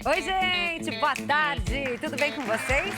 Oi, gente, boa tarde, tudo bem com vocês?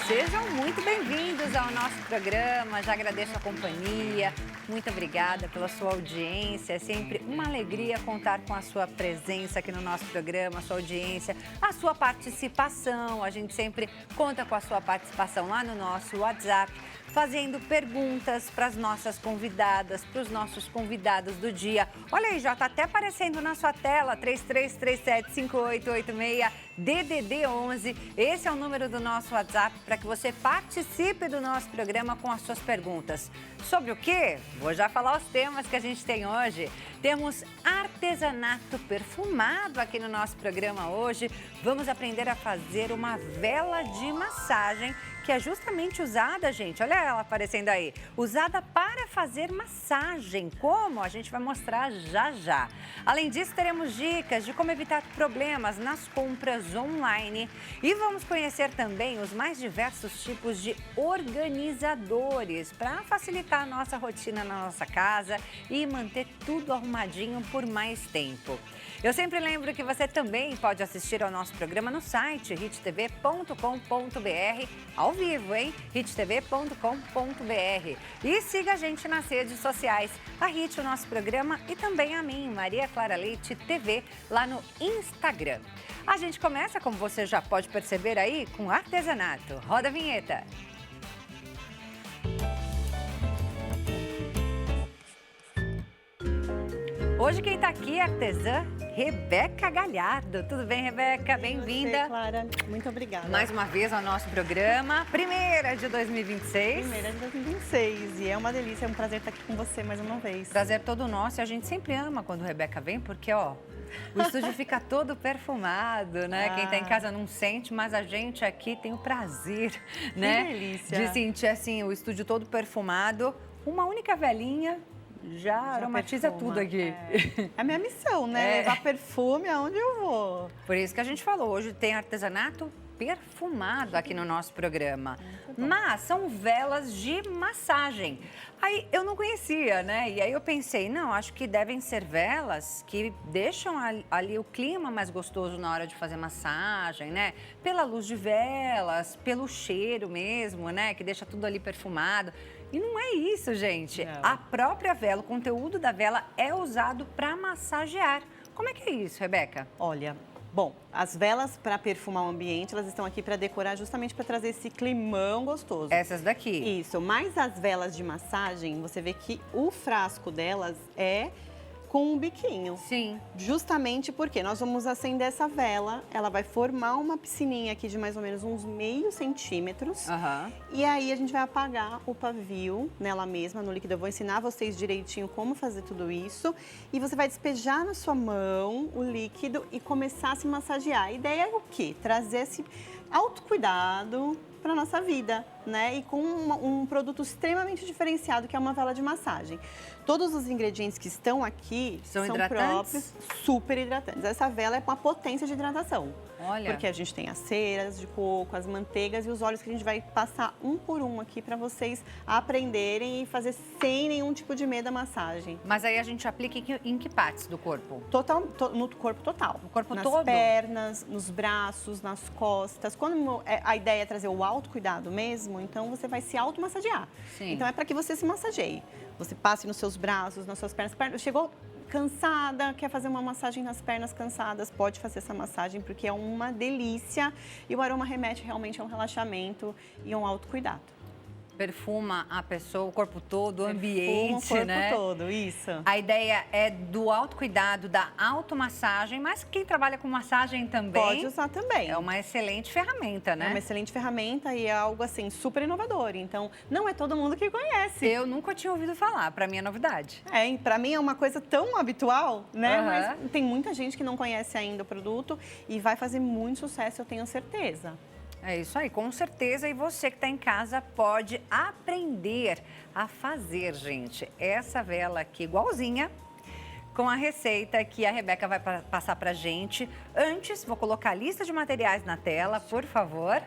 Sejam muito bem-vindos ao nosso programa, já agradeço a companhia, muito obrigada pela sua audiência, é sempre uma alegria contar com a sua presença aqui no nosso programa, a sua audiência, a sua participação, a gente sempre conta com a sua participação lá no nosso WhatsApp, fazendo perguntas para as nossas convidadas, para os nossos convidados do dia. Olha aí, já está até aparecendo na sua tela, 3337-5886, DDD 11. Esse é o número do nosso WhatsApp para que você participe do nosso programa com as suas perguntas. Sobre o quê? Vou já falar os temas que a gente tem hoje. Temos artesanato perfumado aqui no nosso programa hoje. Vamos aprender a fazer uma vela de massagem que é justamente usada, gente, olha ela aparecendo aí, usada para fazer massagem. Como? A gente vai mostrar já já. Além disso, teremos dicas de como evitar problemas nas compras online e vamos conhecer também os mais diversos tipos de organizadores para facilitar a nossa rotina na nossa casa e manter tudo arrumadinho por mais tempo. Eu sempre lembro que você também pode assistir ao nosso programa no site hittv.com.br, ao vivo, hein? hittv.com.br. E siga a gente nas redes sociais, a Hit, o nosso programa, e também a mim, Maria Clara Leite TV, lá no Instagram. A gente começa, como você já pode perceber aí, com artesanato. Roda a vinheta. Hoje quem está aqui é a artesã Rebeca Galhardo. Tudo bem, Rebeca? Bem-vinda. Clara, muito obrigada. Mais uma vez ao nosso programa, primeira de 2026. Primeira de 2026 e é uma delícia, é um prazer estar aqui com você mais uma vez. Prazer todo nosso e a gente sempre ama quando a Rebeca vem, porque, ó, o estúdio fica todo perfumado, né? Quem tá em casa não sente, mas a gente aqui tem o prazer, né? Que delícia. De sentir, assim, o estúdio todo perfumado. Uma única velinha já aromatiza perfuma, tudo aqui. É a minha missão, né? Levar perfume aonde eu vou. Por isso que a gente falou, hoje tem artesanato perfumado aqui no nosso programa. Mas são velas de massagem. Aí eu não conhecia, né? E aí eu pensei, não, acho que devem ser velas que deixam ali o clima mais gostoso na hora de fazer massagem, né? Pela luz de velas, pelo cheiro mesmo, né? Que deixa tudo ali perfumado. E não é isso, gente. Não. A própria vela, o conteúdo da vela é usado para massagear. Como é que é isso, Rebeca? Olha, bom, as velas para perfumar o ambiente, elas estão aqui para decorar justamente para trazer esse climão gostoso. Essas daqui. Isso, mas as velas de massagem, você vê que o frasco delas é com um biquinho. Sim. Justamente porque nós vamos acender essa vela, ela vai formar uma piscininha aqui de mais ou menos uns meio centímetros. Aham. E aí a gente vai apagar o pavio nela mesma, no líquido. Eu vou ensinar vocês direitinho como fazer tudo isso. E você vai despejar na sua mão o líquido e começar a se massagear. A ideia é o quê? Trazer esse autocuidado para nossa vida, né? E com um produto extremamente diferenciado, que é uma vela de massagem. Todos os ingredientes que estão aqui São são hidratantes? próprios, super hidratantes. Essa vela é com a potência de hidratação. Olha. Porque a gente tem as ceras de coco, as manteigas e os óleos que a gente vai passar um por um aqui para vocês aprenderem e fazer sem nenhum tipo de medo a massagem. Mas aí a gente aplica em que partes do corpo? No corpo total. No corpo nas todo? Nas pernas, nos braços, nas costas. Quando a ideia é trazer o autocuidado mesmo, então você vai se automassagear. Sim. Então é para que você se massageie. Você passe nos seus braços, nas suas pernas. Chegou cansada, quer fazer uma massagem nas pernas cansadas, pode fazer essa massagem porque é uma delícia e o aroma remete realmente a um relaxamento e a um autocuidado. Perfuma a pessoa, o corpo todo, o O ambiente, corpo né? todo, isso. A ideia é do autocuidado, da automassagem, mas quem trabalha com massagem também Pode usar também. é uma excelente ferramenta, né? É uma excelente ferramenta e é algo assim super inovador. Então, não é todo mundo que conhece. Eu nunca tinha ouvido falar, para mim é novidade. Para mim é uma coisa tão habitual, né? Aham. Mas tem muita gente que não conhece ainda o produto e vai fazer muito sucesso, eu tenho certeza. É isso aí, com certeza. E você que está em casa pode aprender a fazer, gente, essa vela aqui igualzinha, com a receita que a Rebeca vai passar pra gente. Antes, vou colocar a lista de materiais na tela, por favor.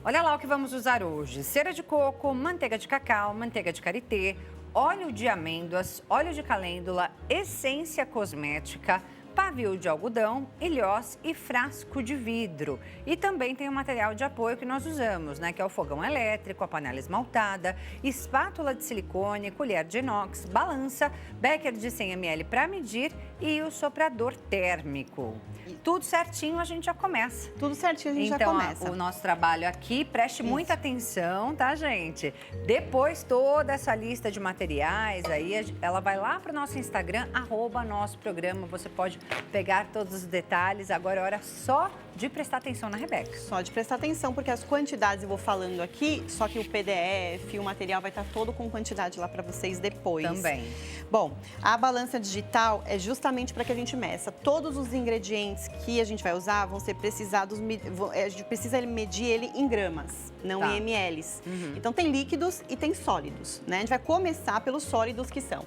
Olha lá o que vamos usar hoje. Cera de coco, manteiga de cacau, manteiga de karité, óleo de amêndoas, óleo de calêndula, essência cosmética, pavio de algodão, ilhós e frasco de vidro. E também tem o material de apoio que nós usamos, né? Que é o fogão elétrico, a panela esmaltada, espátula de silicone, colher de inox, balança, becker de 100 ml para medir e o soprador térmico. Tudo certinho, a gente já começa. Tudo certinho, a gente já começa. Então, o nosso trabalho aqui, preste muita atenção, tá, gente? Depois, toda essa lista de materiais aí, ela vai lá para o nosso Instagram, @nosso programa. Você pode pegar todos os detalhes. Agora é hora só de prestar atenção na Rebeca. Só de prestar atenção, porque as quantidades eu vou falando aqui, só que o PDF, o material vai estar todo com quantidade lá para vocês depois. Também. Bom, a balança digital é justamente para que a gente meça todos os ingredientes que a gente vai usar, vão ser precisados, a gente precisa medir ele em gramas, não em mls. Então tem líquidos e tem sólidos, né? A gente vai começar pelos sólidos, que são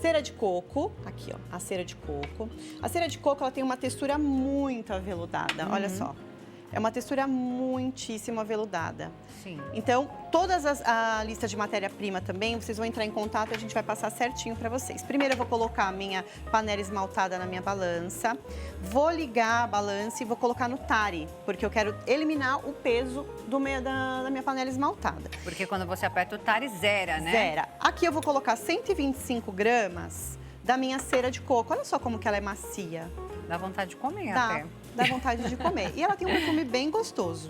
cera de coco, aqui ó, a cera de coco. A cera de coco, ela tem uma textura muito aveludada, olha só. É uma textura muitíssimo aveludada. Sim. Então, a lista de matéria-prima também, vocês vão entrar em contato e a gente vai passar certinho para vocês. Primeiro eu vou colocar a minha panela esmaltada na minha balança, vou ligar a balança e vou colocar no tare, porque eu quero eliminar o peso da minha panela esmaltada. Porque quando você aperta o tare, zera, né? Zera. Aqui eu vou colocar 125 gramas da minha cera de coco. Olha só como que ela é macia. Dá vontade de comer Dá, até. dá vontade de comer. E ela tem um perfume bem gostoso.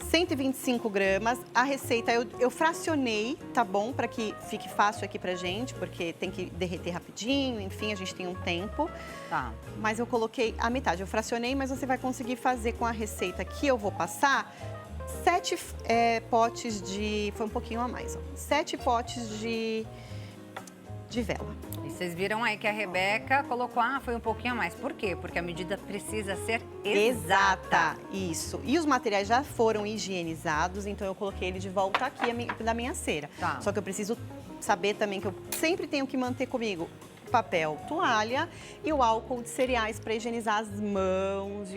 125 gramas. A receita eu fracionei, tá bom? Para que fique fácil aqui pra gente, porque tem que derreter rapidinho, enfim, a gente tem um tempo. Tá. Mas eu coloquei a metade. Eu fracionei, mas você vai conseguir fazer com a receita que eu vou passar 7 potes de... Foi um pouquinho a mais, ó. 7 potes de vela. E vocês viram aí que a Rebeca colocou, foi um pouquinho a mais. Por quê? Porque a medida precisa ser exata. Isso. E os materiais já foram higienizados, então eu coloquei ele de volta aqui da minha cera. Tá. Só que eu preciso saber também que eu sempre tenho que manter comigo papel toalha e o álcool de cereais para higienizar as mãos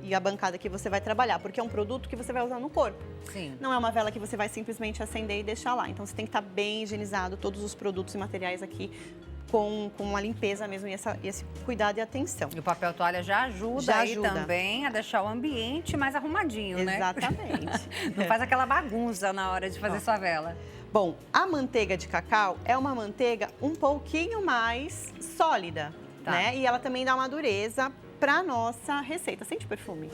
e a bancada que você vai trabalhar, porque é um produto que você vai usar no corpo. Sim. Não é uma vela que você vai simplesmente acender e deixar lá. Então você tem que estar bem higienizado, todos os produtos e materiais aqui com uma limpeza mesmo e esse cuidado e atenção. E o papel toalha já ajuda também a deixar o ambiente mais arrumadinho, né? Exatamente. Não faz aquela bagunça na hora de fazer sua vela. Bom, a manteiga de cacau é uma manteiga um pouquinho mais sólida, né? E ela também dá uma dureza para nossa receita. Sente perfume?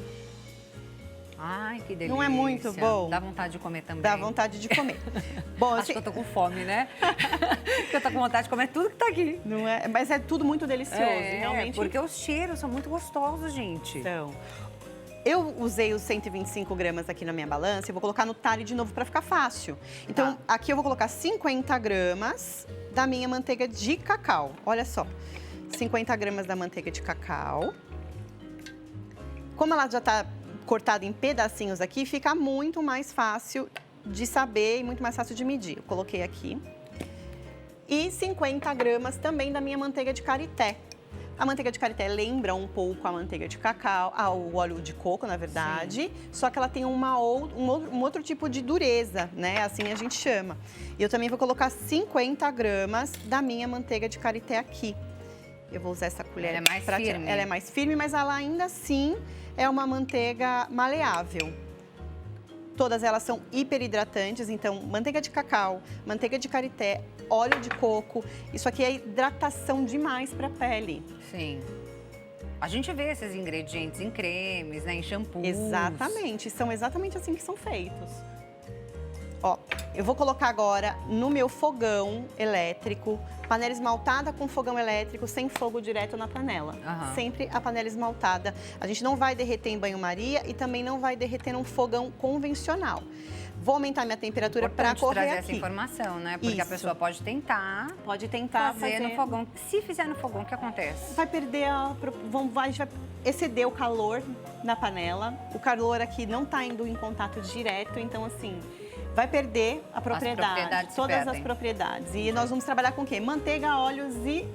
Ai, que delícia. Não é muito bom? Dá vontade de comer também. Dá vontade de comer. Bom, acho que eu tô com fome, né? Porque eu tô com vontade de comer tudo que tá aqui. Não é? Mas é tudo muito delicioso, realmente. Porque os cheiros são muito gostosos, gente. Então, eu usei os 125 gramas aqui na minha balança e vou colocar no tare de novo para ficar fácil. Então, aqui eu vou colocar 50 gramas da minha manteiga de cacau. Olha só, 50 gramas da manteiga de cacau. Como ela já está cortada em pedacinhos aqui, fica muito mais fácil de saber e muito mais fácil de medir. Eu coloquei aqui. E 50 gramas também da minha manteiga de karité. A manteiga de karité lembra um pouco a manteiga de cacau, o óleo de coco, na verdade. Sim. Só que ela tem um outro tipo de dureza, né? Assim a gente chama. E eu também vou colocar 50 gramas da minha manteiga de karité aqui. Eu vou usar essa colher. Ela é mais firme. Ela é mais firme, mas ela ainda assim é uma manteiga maleável. Todas elas são hiperidratantes, então manteiga de cacau, manteiga de karité, óleo de coco. Isso aqui é hidratação demais para a pele. Sim. A gente vê esses ingredientes em cremes, né, em shampoos. Exatamente, são exatamente assim que são feitos. Ó, eu vou colocar agora no meu fogão elétrico, panela esmaltada com fogão elétrico, sem fogo direto na panela. Sempre a panela esmaltada. A gente não vai derreter em banho-maria e também não vai derreter num fogão convencional. Vou aumentar minha temperatura para correr trazer aqui. essa informação, né? Porque a pessoa pode tentar fazer no fogão. Se fizer no fogão, o que acontece? Vai perder a gente vai exceder o calor na panela. O calor aqui não está indo em contato direto, então assim, vai perder a propriedade, todas as propriedades. E nós vamos trabalhar com o quê? Manteiga, óleos e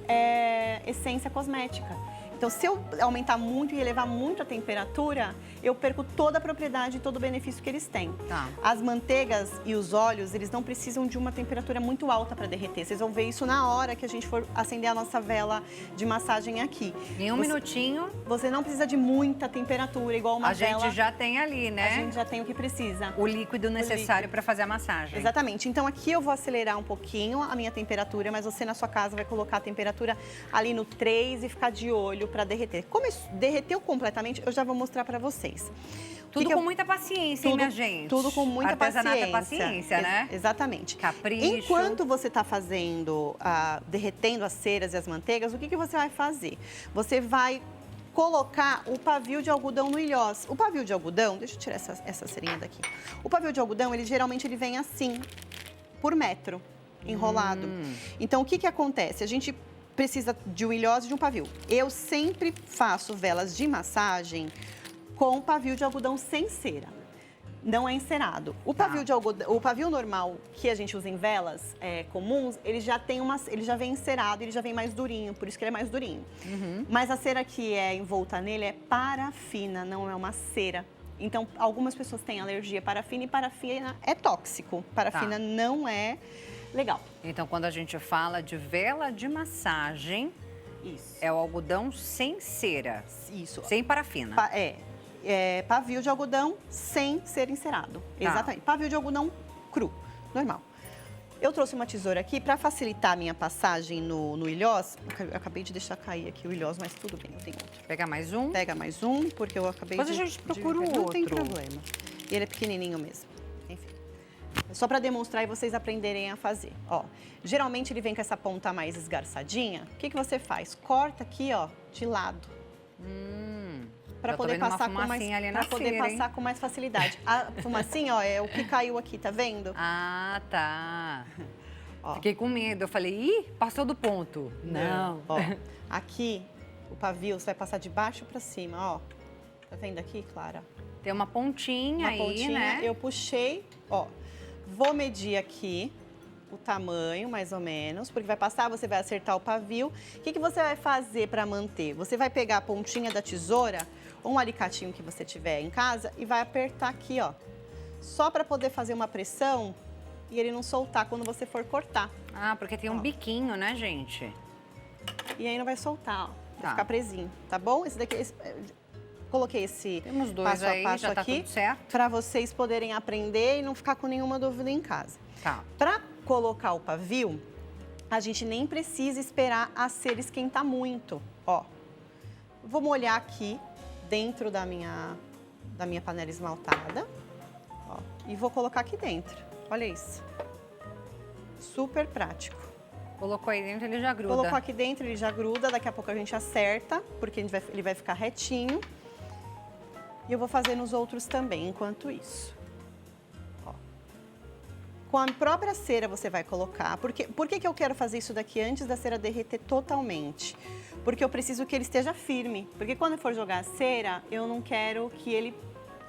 essência cosmética. Então, se eu aumentar muito e elevar muito a temperatura, eu perco toda a propriedade e todo o benefício que eles têm. Tá. As manteigas e os óleos, eles não precisam de uma temperatura muito alta para derreter. Vocês vão ver isso na hora que a gente for acender a nossa vela de massagem aqui. Em um minutinho, Você não precisa de muita temperatura, igual uma a vela. gente já tem ali, né? A gente já tem o que precisa. O líquido necessário para fazer a massagem. Exatamente. Então, aqui eu vou acelerar um pouquinho a minha temperatura, mas você na sua casa vai colocar a temperatura ali no 3 e ficar de olho para derreter. Como isso derreteu completamente, eu já vou mostrar para vocês. Tudo com muita paciência, hein, minha gente? Tudo com muita Artesanato paciência. É paciência, né? Exatamente. Capricho. Enquanto você está fazendo, derretendo as ceras e as manteigas, o que você vai fazer? Você vai colocar o pavio de algodão no ilhós. O pavio de algodão, deixa eu tirar essa cerinha daqui. O pavio de algodão, geralmente ele vem assim, por metro, enrolado. Então, o que acontece? A gente precisa de um ilhós e de um pavio. Eu sempre faço velas de massagem com pavio de algodão sem cera. Não é encerado. O pavio de algodão, o pavio normal que a gente usa em velas comuns, ele já vem encerado, ele já vem mais durinho, por isso que ele é mais durinho. Mas a cera que é envolta nele é parafina, não é uma cera. Então, algumas pessoas têm alergia à parafina e parafina é tóxico. Parafina não é legal. Então, quando a gente fala de vela de massagem, Isso. é o algodão sem cera. Isso. Sem parafina. Pavio de algodão sem ser encerado. Exatamente. Pavio de algodão cru, normal. Eu trouxe uma tesoura aqui para facilitar a minha passagem no ilhós. Eu acabei de deixar cair aqui o ilhós, mas tudo bem, eu tenho outro. Pega mais um. Pega mais um, porque eu acabei Depois a gente procura o Não tem outro. problema. E ele é pequenininho mesmo. Enfim. É só para demonstrar e vocês aprenderem a fazer. Ó, geralmente ele vem com essa ponta mais esgarçadinha. O que você faz? Corta aqui, ó, de lado. Para poder passar com mais facilidade. A fumacinha, ó, é o que caiu aqui, tá vendo? Ah, tá. Ó. Fiquei com medo. Eu falei, ih, passou do ponto. Não. Ó, aqui, o pavio, você vai passar de baixo para cima, ó. Tá vendo aqui, Clara? Tem uma pontinha aí, né? Eu puxei, ó. Vou medir aqui o tamanho, mais ou menos, porque vai passar, você vai acertar o pavio. O que você vai fazer para manter? Você vai pegar a pontinha da tesoura, ou um alicatinho que você tiver em casa, e vai apertar aqui, ó. Só para poder fazer uma pressão e ele não soltar quando você for cortar. Ah, porque tem um biquinho, né, gente? E aí não vai soltar, ó. Vai Tá. ficar presinho, tá bom? Esse daqui... Coloquei esse Temos dois passo aí, a passo já tá aqui tudo certo. para vocês poderem aprender e não ficar com nenhuma dúvida em casa. Tá. Para colocar o pavio, a gente nem precisa esperar a cera esquentar muito. Ó, vou molhar aqui dentro da minha panela esmaltada, ó, e vou colocar aqui dentro. Olha isso. Super prático. Colocou aí dentro, ele já gruda. Colocou aqui dentro, ele já gruda. Daqui a pouco a gente acerta, porque ele vai ficar retinho. E eu vou fazer nos outros também, enquanto isso. Ó. Com a própria cera você vai colocar. Por que eu quero fazer isso daqui antes da cera derreter totalmente? Porque eu preciso que ele esteja firme. Porque quando eu for jogar a cera, eu não quero que ele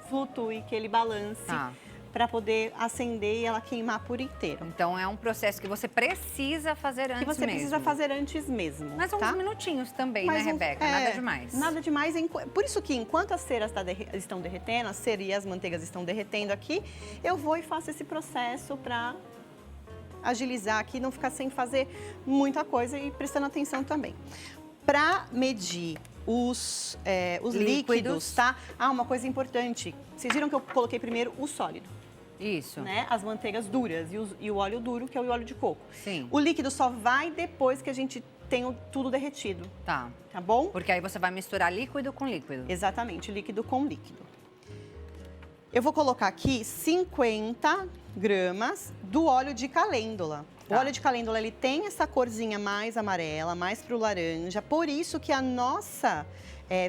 flutue, que ele balance. Tá. Para poder acender e ela queimar por inteiro. Então é um processo que você precisa fazer antes Que você mesmo. precisa fazer antes mesmo. Mas uns tá? minutinhos também, né, Rebeca? Nada demais. Nada demais. Por isso que enquanto as ceras estão derretendo, a cera e as manteigas estão derretendo aqui, eu vou e faço esse processo para agilizar aqui, não ficar sem fazer muita coisa e prestando atenção também. Para medir os líquidos, tá? Ah, uma coisa importante. Vocês viram que eu coloquei primeiro o sólido. Isso. Né? As manteigas duras e o óleo duro, que é o óleo de coco. Sim. O líquido só vai depois que a gente tem tudo derretido. Tá. Tá bom? Porque aí você vai misturar líquido com líquido. Exatamente, líquido com líquido. Eu vou colocar aqui 50 gramas do óleo de calêndula. Tá. O óleo de calêndula, ele tem essa corzinha mais amarela, mais pro laranja. Por isso que a nossa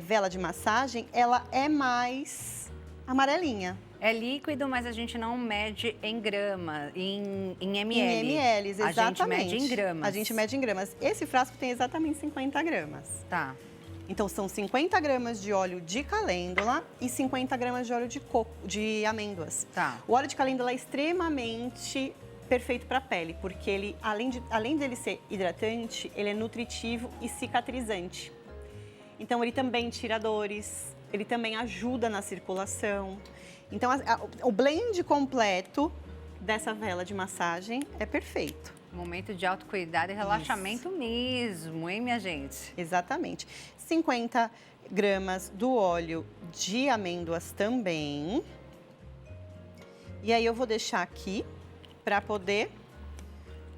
vela de massagem, ela é mais amarelinha. É líquido, mas a gente não mede em grama, em ml. Em ml, exatamente. A gente mede em gramas. A gente mede em gramas. Esse frasco tem exatamente 50 gramas. Tá. Então, são 50 gramas de óleo de calêndula e 50 gramas de óleo de coco, de amêndoas. Tá. O óleo de calêndula é extremamente perfeito para a pele, porque ele, além dele ser hidratante, ele é nutritivo e cicatrizante. Então, ele também tira dores, ele também ajuda na circulação. Então, o blend completo dessa vela de massagem é perfeito. Momento de autocuidado e relaxamento mesmo, hein, minha gente? Exatamente. 50 gramas do óleo de amêndoas também. E aí eu vou deixar aqui para poder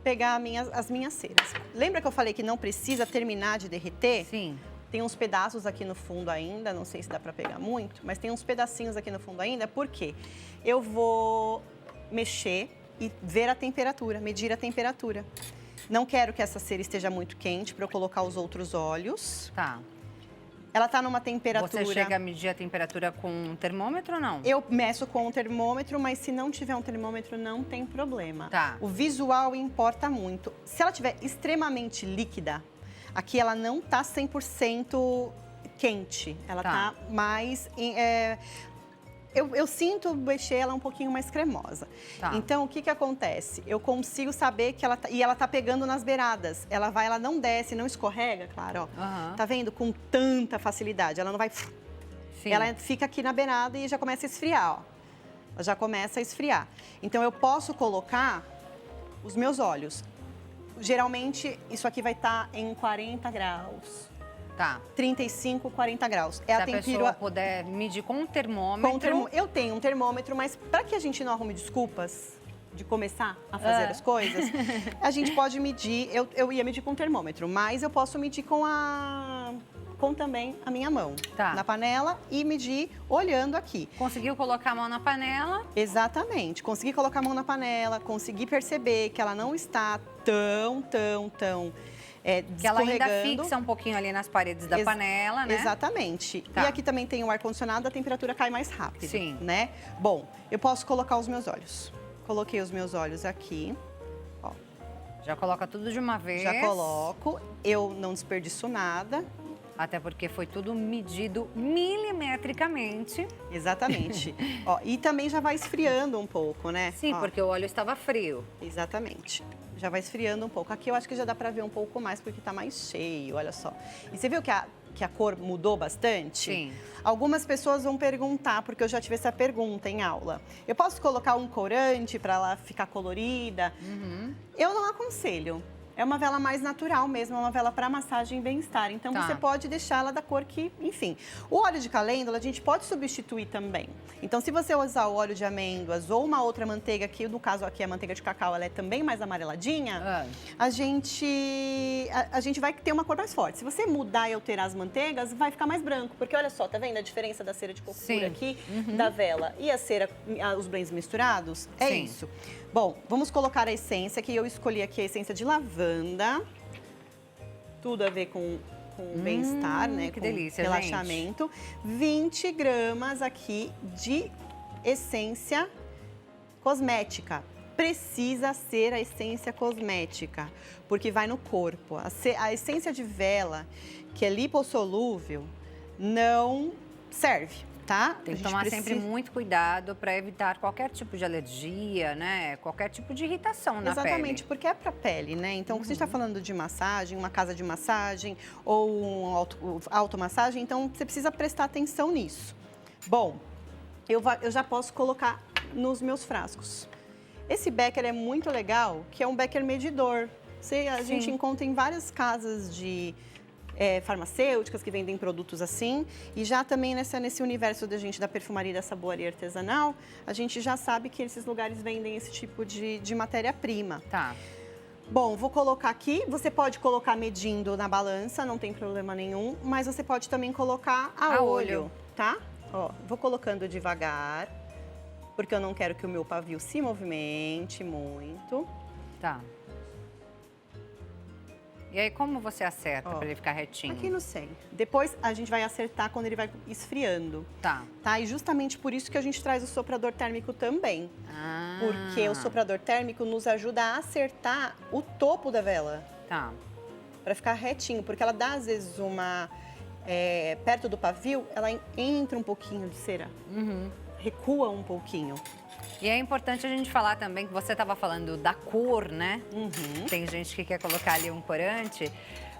pegar as minhas ceras. Lembra que eu falei que não precisa terminar de derreter? Sim. Tem uns pedaços aqui no fundo ainda, não sei se dá para pegar muito, mas tem uns pedacinhos aqui no fundo ainda, porque eu vou mexer e ver a temperatura, medir a temperatura. Não quero que essa cera esteja muito quente para eu colocar os outros óleos. Tá. Ela tá numa temperatura... Você chega a medir a temperatura com um termômetro ou não? Eu meço com um termômetro, mas se não tiver um termômetro, não tem problema. Tá. O visual importa muito. Se ela estiver extremamente líquida, aqui ela não tá 100% quente. Ela tá mais... Eu sinto mexer ela um pouquinho mais cremosa. Tá. Então, o que acontece? Eu consigo saber que ela tá... E ela tá pegando nas beiradas. Ela não desce, não escorrega, claro, ó. Uhum. Tá vendo? Com tanta facilidade. Ela não vai... Sim. Ela fica aqui na beirada e já começa a esfriar, ó. Ela já começa a esfriar. Então, eu posso colocar os meus óleos. Geralmente, isso aqui vai estar em 40 graus. Tá. 35, 40 graus. É Se a pessoa puder medir com um termômetro... Eu tenho um termômetro, mas para que a gente não arrume desculpas de começar a fazer as coisas, a gente pode medir, eu ia medir com um termômetro, mas eu posso medir com também a minha mão. Tá. Na panela e medir olhando aqui. Conseguiu colocar a mão na panela? Exatamente. Consegui colocar a mão na panela, consegui perceber que ela não está tão que ela ainda fixa um pouquinho ali nas paredes da panela, né? Exatamente. Tá. E aqui também tem o ar-condicionado, a temperatura cai mais rápido. Sim. Né? Bom, eu posso colocar os meus olhos. Coloquei os meus olhos aqui. Ó. Já coloca tudo de uma vez. Já coloco. Eu não desperdiço nada. Até porque foi tudo medido milimetricamente. Exatamente. Ó, e também já vai esfriando um pouco, né? Sim, ó. Porque o óleo estava frio. Exatamente. Já vai esfriando um pouco. Aqui eu acho que já dá pra ver um pouco mais, porque tá mais cheio, olha só. E você viu que a cor mudou bastante? Sim. Algumas pessoas vão perguntar, porque eu já tive essa pergunta em aula. Eu posso colocar um corante para ela ficar colorida? Uhum. Eu não aconselho. É uma vela mais natural mesmo, é uma vela para massagem e bem-estar. Então, você pode deixá-la da cor que, enfim. O óleo de calêndula, a gente pode substituir também. Então, se você usar o óleo de amêndoas ou uma outra manteiga, que no caso aqui a manteiga de cacau, ela é também mais amareladinha, a gente vai ter uma cor mais forte. Se você mudar e alterar as manteigas, vai ficar mais branco. Porque olha só, tá vendo a diferença da cera de cocura aqui, da vela e a cera, os blends misturados? É Sim. isso. Bom, vamos colocar a essência, que eu escolhi aqui a essência de lavanda. Tudo a ver com bem-estar, né? Que com delícia, relaxamento. Gente. 20 gramas aqui de essência cosmética. Precisa ser a essência cosmética, porque vai no corpo. A essência de vela, que é lipossolúvel, não serve. Tá? Tem que tomar sempre muito cuidado para evitar qualquer tipo de alergia, né? Qualquer tipo de irritação na pele. Exatamente, porque é para pele, né? Então, se a gente está falando de massagem, uma casa de massagem ou um automassagem, então você precisa prestar atenção nisso. Bom, eu já posso colocar nos meus frascos. Esse becker é muito legal, que é um becker medidor. A gente encontra em várias casas de... farmacêuticas que vendem produtos assim, e já também nesse universo da perfumaria e da saboaria artesanal, a gente já sabe que esses lugares vendem esse tipo de matéria-prima. Tá. Bom, vou colocar aqui, você pode colocar medindo na balança, não tem problema nenhum, mas você pode também colocar a olho, tá? Ó, vou colocando devagar, porque eu não quero que o meu pavio se movimente muito. Tá. E aí, como você acerta para ele ficar retinho? Aqui no centro. Depois, a gente vai acertar quando ele vai esfriando. Tá. E justamente por isso que a gente traz o soprador térmico também. Porque o soprador térmico nos ajuda a acertar o topo da vela. Tá. Para ficar retinho, porque ela dá, às vezes, perto do pavio, ela entra um pouquinho de cera. Recua um pouquinho. E é importante a gente falar também que você estava falando da cor, né? Tem gente que quer colocar ali um corante,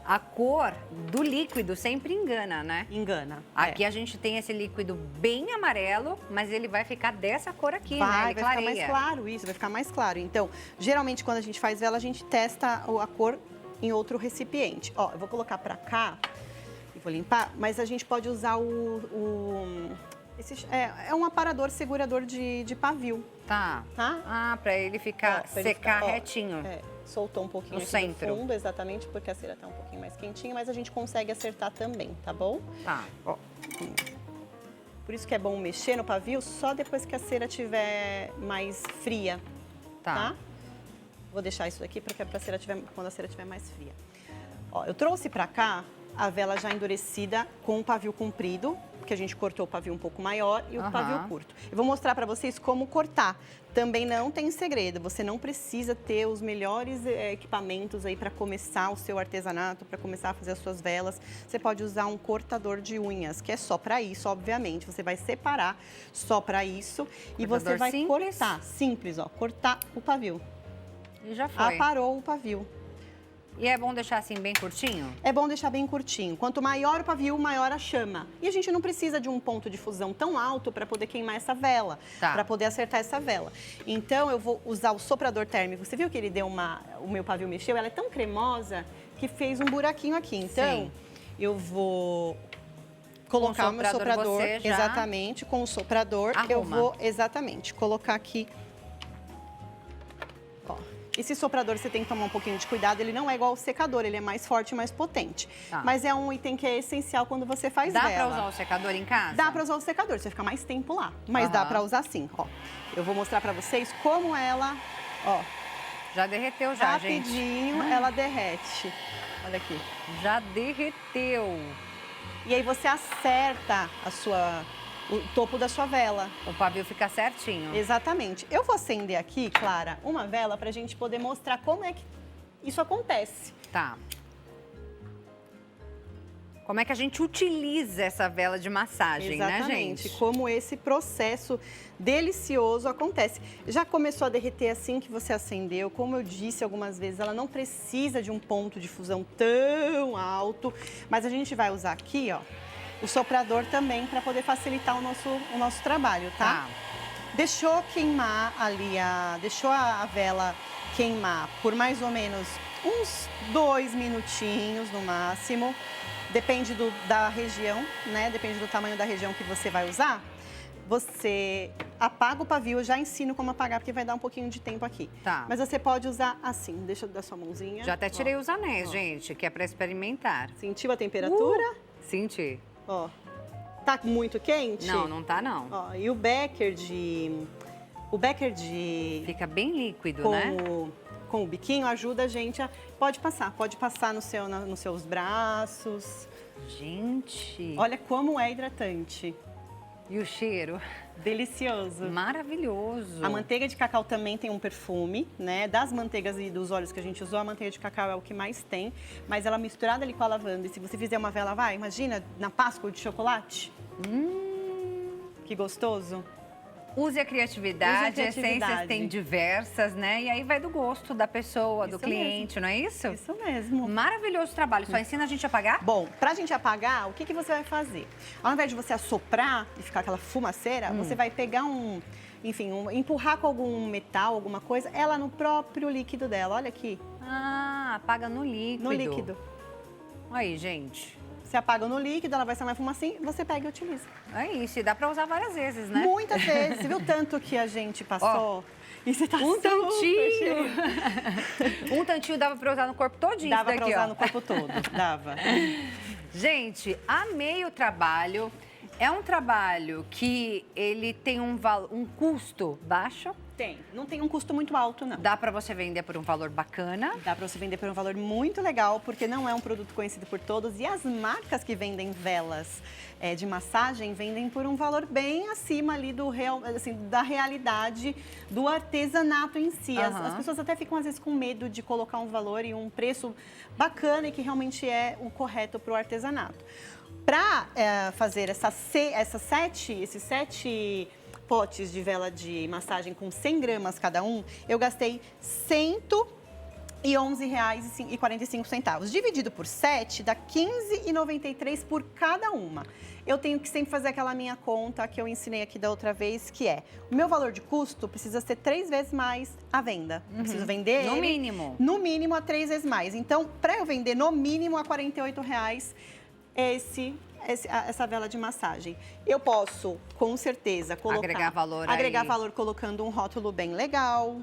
a cor do líquido sempre engana, né? Engana. Aqui a gente tem esse líquido bem amarelo, mas ele vai ficar dessa cor aqui, né? Ele Vai ficar mais claro isso, vai ficar mais claro. Então, geralmente quando a gente faz vela, a gente testa a cor em outro recipiente. Ó, eu vou colocar pra cá e vou limpar, mas a gente pode usar é um aparador segurador de pavio. Tá. Ah, pra ele ficar, secar retinho. Soltou um pouquinho no aqui centro. no fundo, exatamente, porque a cera tá um pouquinho mais quentinha, mas a gente consegue acertar também, tá bom? Tá. Ó. Por isso que é bom mexer no pavio só depois que a cera estiver mais fria, tá? Vou deixar isso aqui porque pra cera quando a cera estiver mais fria. Ó, eu trouxe pra cá a vela já endurecida com o pavio comprido, porque a gente cortou o pavio um pouco maior e o pavio curto. Eu vou mostrar para vocês como cortar. Também não tem segredo, você não precisa ter os melhores equipamentos aí para começar o seu artesanato, para começar a fazer as suas velas. Você pode usar um cortador de unhas, que é só para isso, obviamente. Você vai separar só para isso e você vai cortar. Simples, ó, cortar o pavio. E já foi. Aparou o pavio. E é bom deixar assim bem curtinho? É bom deixar bem curtinho. Quanto maior o pavio, maior a chama. E a gente não precisa de um ponto de fusão tão alto para poder queimar essa vela, para poder acertar essa vela. Então, eu vou usar o soprador térmico. Você viu que ele deu o meu pavio mexeu? Ela é tão cremosa que fez um buraquinho aqui. Então, eu vou colocar o meu soprador, exatamente, com o soprador. Eu vou, exatamente, colocar aqui. Esse soprador você tem que tomar um pouquinho de cuidado, ele não é igual ao secador, ele é mais forte e mais potente. Mas é um item que é essencial quando você faz vela. Dá pra usar o secador em casa? Dá pra usar o secador, você fica mais tempo lá. Mas dá pra usar sim, ó. Eu vou mostrar pra vocês como ela, ó. Já derreteu já, gente. Rapidinho ela derrete. Olha aqui. Já derreteu. E aí você acerta o topo da sua vela. O pavio fica certinho. Exatamente. Eu vou acender aqui, Clara, uma vela pra gente poder mostrar como é que isso acontece. Tá. Como é que a gente utiliza essa vela de massagem, né, gente? Como esse processo delicioso acontece. Já começou a derreter assim que você acendeu. Como eu disse algumas vezes, ela não precisa de um ponto de fusão tão alto. Mas a gente vai usar aqui, ó, o soprador também para poder facilitar o nosso trabalho, tá? Deixou queimar ali, deixou a vela queimar por mais ou menos uns 2 minutinhos no máximo. Depende da região, né? Depende do tamanho da região que você vai usar. Você apaga o pavio, eu já ensino como apagar, porque vai dar um pouquinho de tempo aqui. Tá. Mas você pode usar assim, deixa eu dar sua mãozinha. Já até tirei os anéis, gente, que é para experimentar. Sentiu a temperatura? Senti. Ó, tá muito quente? Não, não tá não. Ó, e o Becker de... Fica bem líquido, né? Com o biquinho ajuda a gente a... Pode passar nos seus braços. Gente! Olha como é hidratante. E o cheiro? Delicioso. Maravilhoso. A manteiga de cacau também tem um perfume, né? Das manteigas e dos óleos que a gente usou, a manteiga de cacau é o que mais tem. Mas ela misturada ali com a lavanda. E se você fizer uma vela, imagina, na Páscoa de chocolate. Que gostoso. Use a criatividade, essências tem diversas, né? E aí vai do gosto da pessoa, do cliente, não é isso? Isso mesmo. Maravilhoso trabalho. Só ensina a gente a apagar? Bom, pra gente apagar, o que você vai fazer? Ao invés de você assoprar e ficar aquela fumaceira, você vai pegar empurrar com algum metal, alguma coisa, ela no próprio líquido dela. Olha aqui. Ah, apaga no líquido. No líquido. Aí, gente. Você apaga no líquido, ela vai sair uma fumacinha, você pega e utiliza. É isso, e dá pra usar várias vezes, né? Muitas vezes. Você viu tanto que a gente passou? E você tá um tantinho. Um tantinho dava pra usar no corpo todinho. Dava pra usar no corpo todo, dava. Gente, amei o trabalho. É um trabalho que ele tem um custo baixo. Tem. Não tem um custo muito alto, não. Dá pra você vender por um valor bacana. Dá pra você vender por um valor muito legal, porque não é um produto conhecido por todos. E as marcas que vendem velas de massagem vendem por um valor bem acima ali da realidade do artesanato em si. As pessoas até ficam, às vezes, com medo de colocar um valor e um preço bacana e que realmente é o correto pro artesanato. Para fazer esses 7 potes de vela de massagem com 100 gramas cada um, eu gastei e R$ 11,45. Dividido por 7, dá R$ 15,93 por cada uma. Eu tenho que sempre fazer aquela minha conta que eu ensinei aqui da outra vez, que é, o meu valor de custo precisa ser 3 vezes mais a venda. Preciso vender No ele, mínimo. no mínimo a 3 vezes mais. Então, para eu vender no mínimo a R$ 48,00 essa vela de massagem. Eu posso, com certeza, colocar... Agregar valor colocando um rótulo bem legal,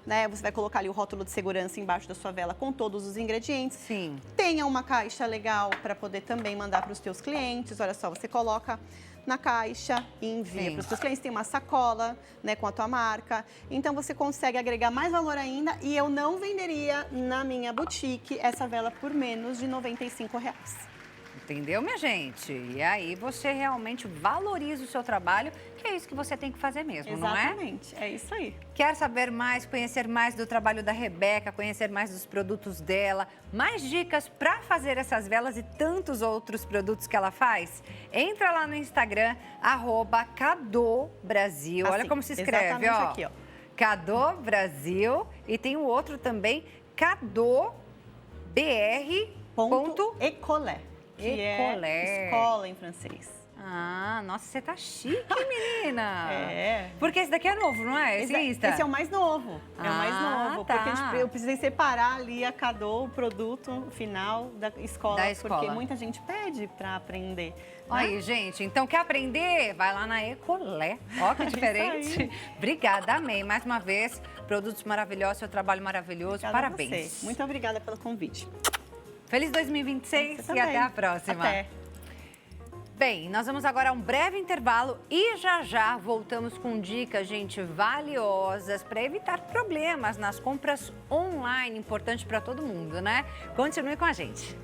né? Você vai colocar ali o rótulo de segurança embaixo da sua vela com todos os ingredientes. Sim. Tenha uma caixa legal para poder também mandar para os teus clientes. Olha só, você coloca na caixa e envia para os seus clientes. Tem uma sacola, né, com a tua marca. Então, você consegue agregar mais valor ainda e eu não venderia na minha boutique essa vela por menos de R$ 95,00. Entendeu, minha gente? E aí você realmente valoriza o seu trabalho, que é isso que você tem que fazer mesmo, não é? Exatamente, é isso aí. Quer saber mais, conhecer mais do trabalho da Rebeca, conhecer mais dos produtos dela, mais dicas para fazer essas velas e tantos outros produtos que ela faz? Entra lá no Instagram, @cadobrasil. Olha como se escreve, ó. Aqui, ó. Cadobrasil. E tem o outro também, Ecolé. Que é escola em francês. Ah, nossa, você tá chique, menina. É. Porque esse daqui é novo, não é? Esse Insta? Esse é o mais novo. É o mais novo. Tá. Porque eu precisei separar ali a Cadô, o produto final da escola. Porque muita gente pede para aprender. Aí, gente, então quer aprender? Vai lá na Ecolé. Ó, que diferente. Obrigada, amei. Mais uma vez, produtos maravilhosos, seu trabalho maravilhoso. Obrigada parabéns. A você. Muito obrigada pelo convite. Feliz 2026 e até a próxima. Até. Bem, nós vamos agora a um breve intervalo e já voltamos com dicas, gente, valiosas para evitar problemas nas compras online, importante para todo mundo, né? Continue com a gente.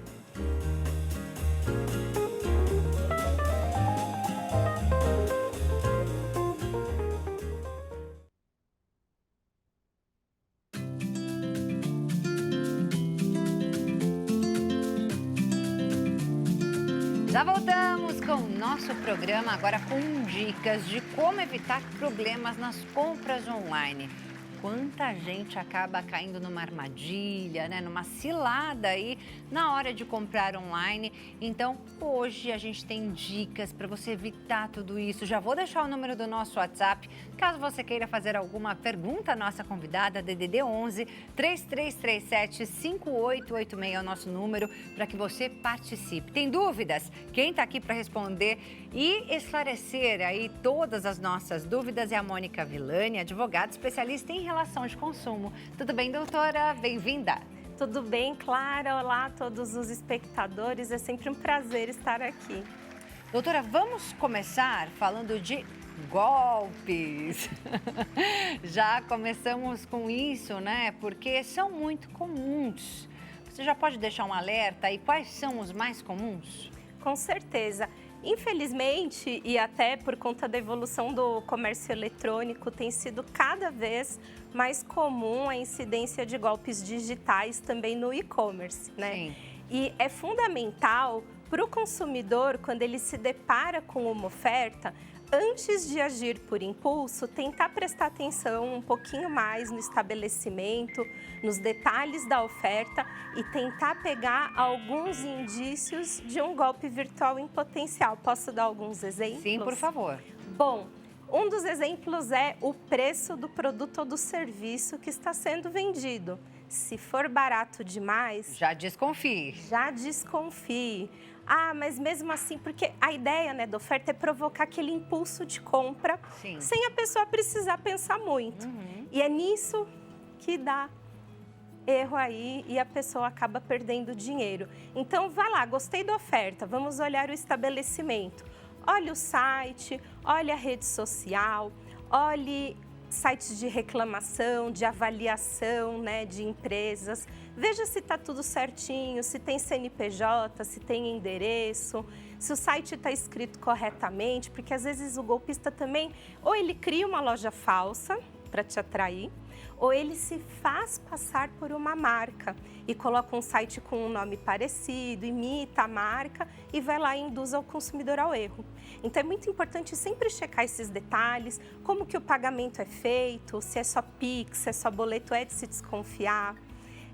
Já voltamos com o nosso programa, agora com dicas de como evitar problemas nas compras online. Quanta gente acaba caindo numa armadilha, né? Numa cilada aí na hora de comprar online. Então, hoje a gente tem dicas para você evitar tudo isso. Já vou deixar o número do nosso WhatsApp, caso você queira fazer alguma pergunta à nossa convidada, DDD 11 3337 5886 é o nosso número para que você participe. Tem dúvidas? Quem está aqui para responder e esclarecer aí todas as nossas dúvidas é a Mônica Villani, advogada especialista em relação de consumo. Tudo bem, doutora? Bem-vinda. Tudo bem, Clara? Olá a todos os espectadores. É sempre um prazer estar aqui. Doutora, vamos começar falando de golpes. Já começamos com isso, né? Porque são muito comuns. Você já pode deixar um alerta aí? Quais são os mais comuns? Com certeza. Infelizmente, e até por conta da evolução do comércio eletrônico, tem sido cada vez mais comum a incidência de golpes digitais também no e-commerce, né? Sim. E é fundamental para o consumidor, quando ele se depara com uma oferta, antes de agir por impulso, tentar prestar atenção um pouquinho mais no estabelecimento, nos detalhes da oferta e tentar pegar alguns indícios de um golpe virtual em potencial. Posso dar alguns exemplos? Sim, por favor. Bom, um dos exemplos é o preço do produto ou do serviço que está sendo vendido. Se for barato demais... Já desconfie. Já desconfie. Ah, mas mesmo assim, porque a ideia, né, da oferta é provocar aquele impulso de compra. Sim. Sem a pessoa precisar pensar muito. E é nisso que dá erro aí e a pessoa acaba perdendo dinheiro. Então, vá lá, gostei da oferta, vamos olhar o estabelecimento. Olhe o site, olhe a rede social, olhe sites de reclamação, de avaliação, né, de empresas. Veja se está tudo certinho, se tem CNPJ, se tem endereço, se o site está escrito corretamente, porque às vezes o golpista também, ou ele cria uma loja falsa para te atrair, ou ele se faz passar por uma marca e coloca um site com um nome parecido, imita a marca e vai lá e induz o consumidor ao erro. Então é muito importante sempre checar esses detalhes, como que o pagamento é feito, se é só Pix, se é só boleto, é de se desconfiar.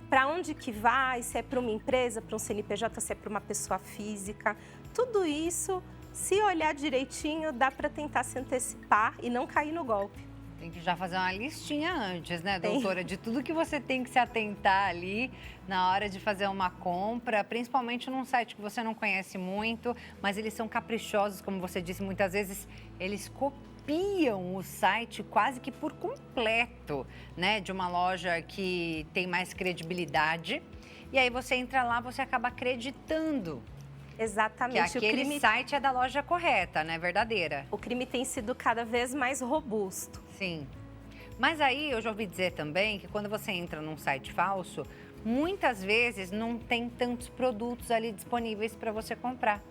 para onde que vai, se é para uma empresa, para um CNPJ, se é para uma pessoa física. Tudo isso, se olhar direitinho, dá para tentar se antecipar e não cair no golpe. Tem que já fazer uma listinha antes, né, doutora? De tudo que você tem que se atentar ali na hora de fazer uma compra, principalmente num site que você não conhece muito, mas eles são caprichosos, como você disse, muitas vezes eles copiam o site quase que por completo, né, de uma loja que tem mais credibilidade. E aí você entra lá, você acaba acreditando Exatamente. que aquele site é da loja correta, né, verdadeira. O crime tem sido cada vez mais robusto. Sim. Mas aí eu já ouvi dizer também que quando você entra num site falso, muitas vezes não tem tantos produtos ali disponíveis para você comprar.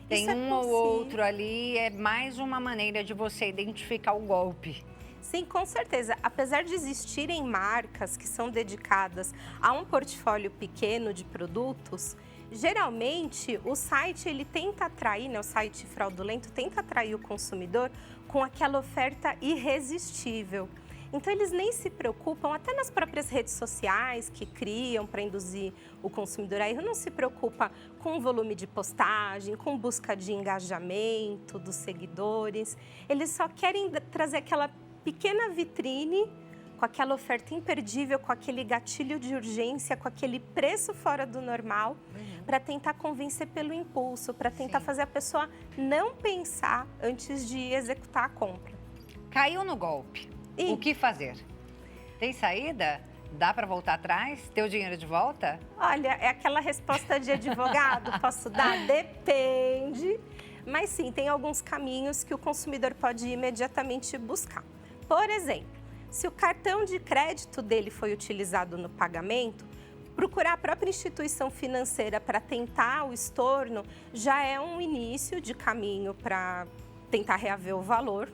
Tem um ou outro ali, é mais uma maneira de você identificar o golpe. Sim, com certeza. Apesar de existirem marcas que são dedicadas a um portfólio pequeno de produtos, geralmente o site ele tenta atrair, né, o site fraudulento tenta atrair o consumidor com aquela oferta irresistível. Então, eles nem se preocupam, até nas próprias redes sociais que criam para induzir o consumidor a erro, não se preocupa com o volume de postagem, com busca de engajamento dos seguidores. Eles só querem trazer aquela pequena vitrine com aquela oferta imperdível, com aquele gatilho de urgência, com aquele preço fora do normal, para tentar convencer pelo impulso, para tentar fazer a pessoa não pensar antes de executar a compra. Caiu no golpe. O que fazer? Tem saída? Dá para voltar atrás? Ter o dinheiro de volta? Olha, é aquela resposta de advogado, posso dar? Depende. Mas sim, tem alguns caminhos que o consumidor pode imediatamente buscar. Por exemplo, se o cartão de crédito dele foi utilizado no pagamento, procurar a própria instituição financeira para tentar o estorno já é um início de caminho para tentar reaver o valor.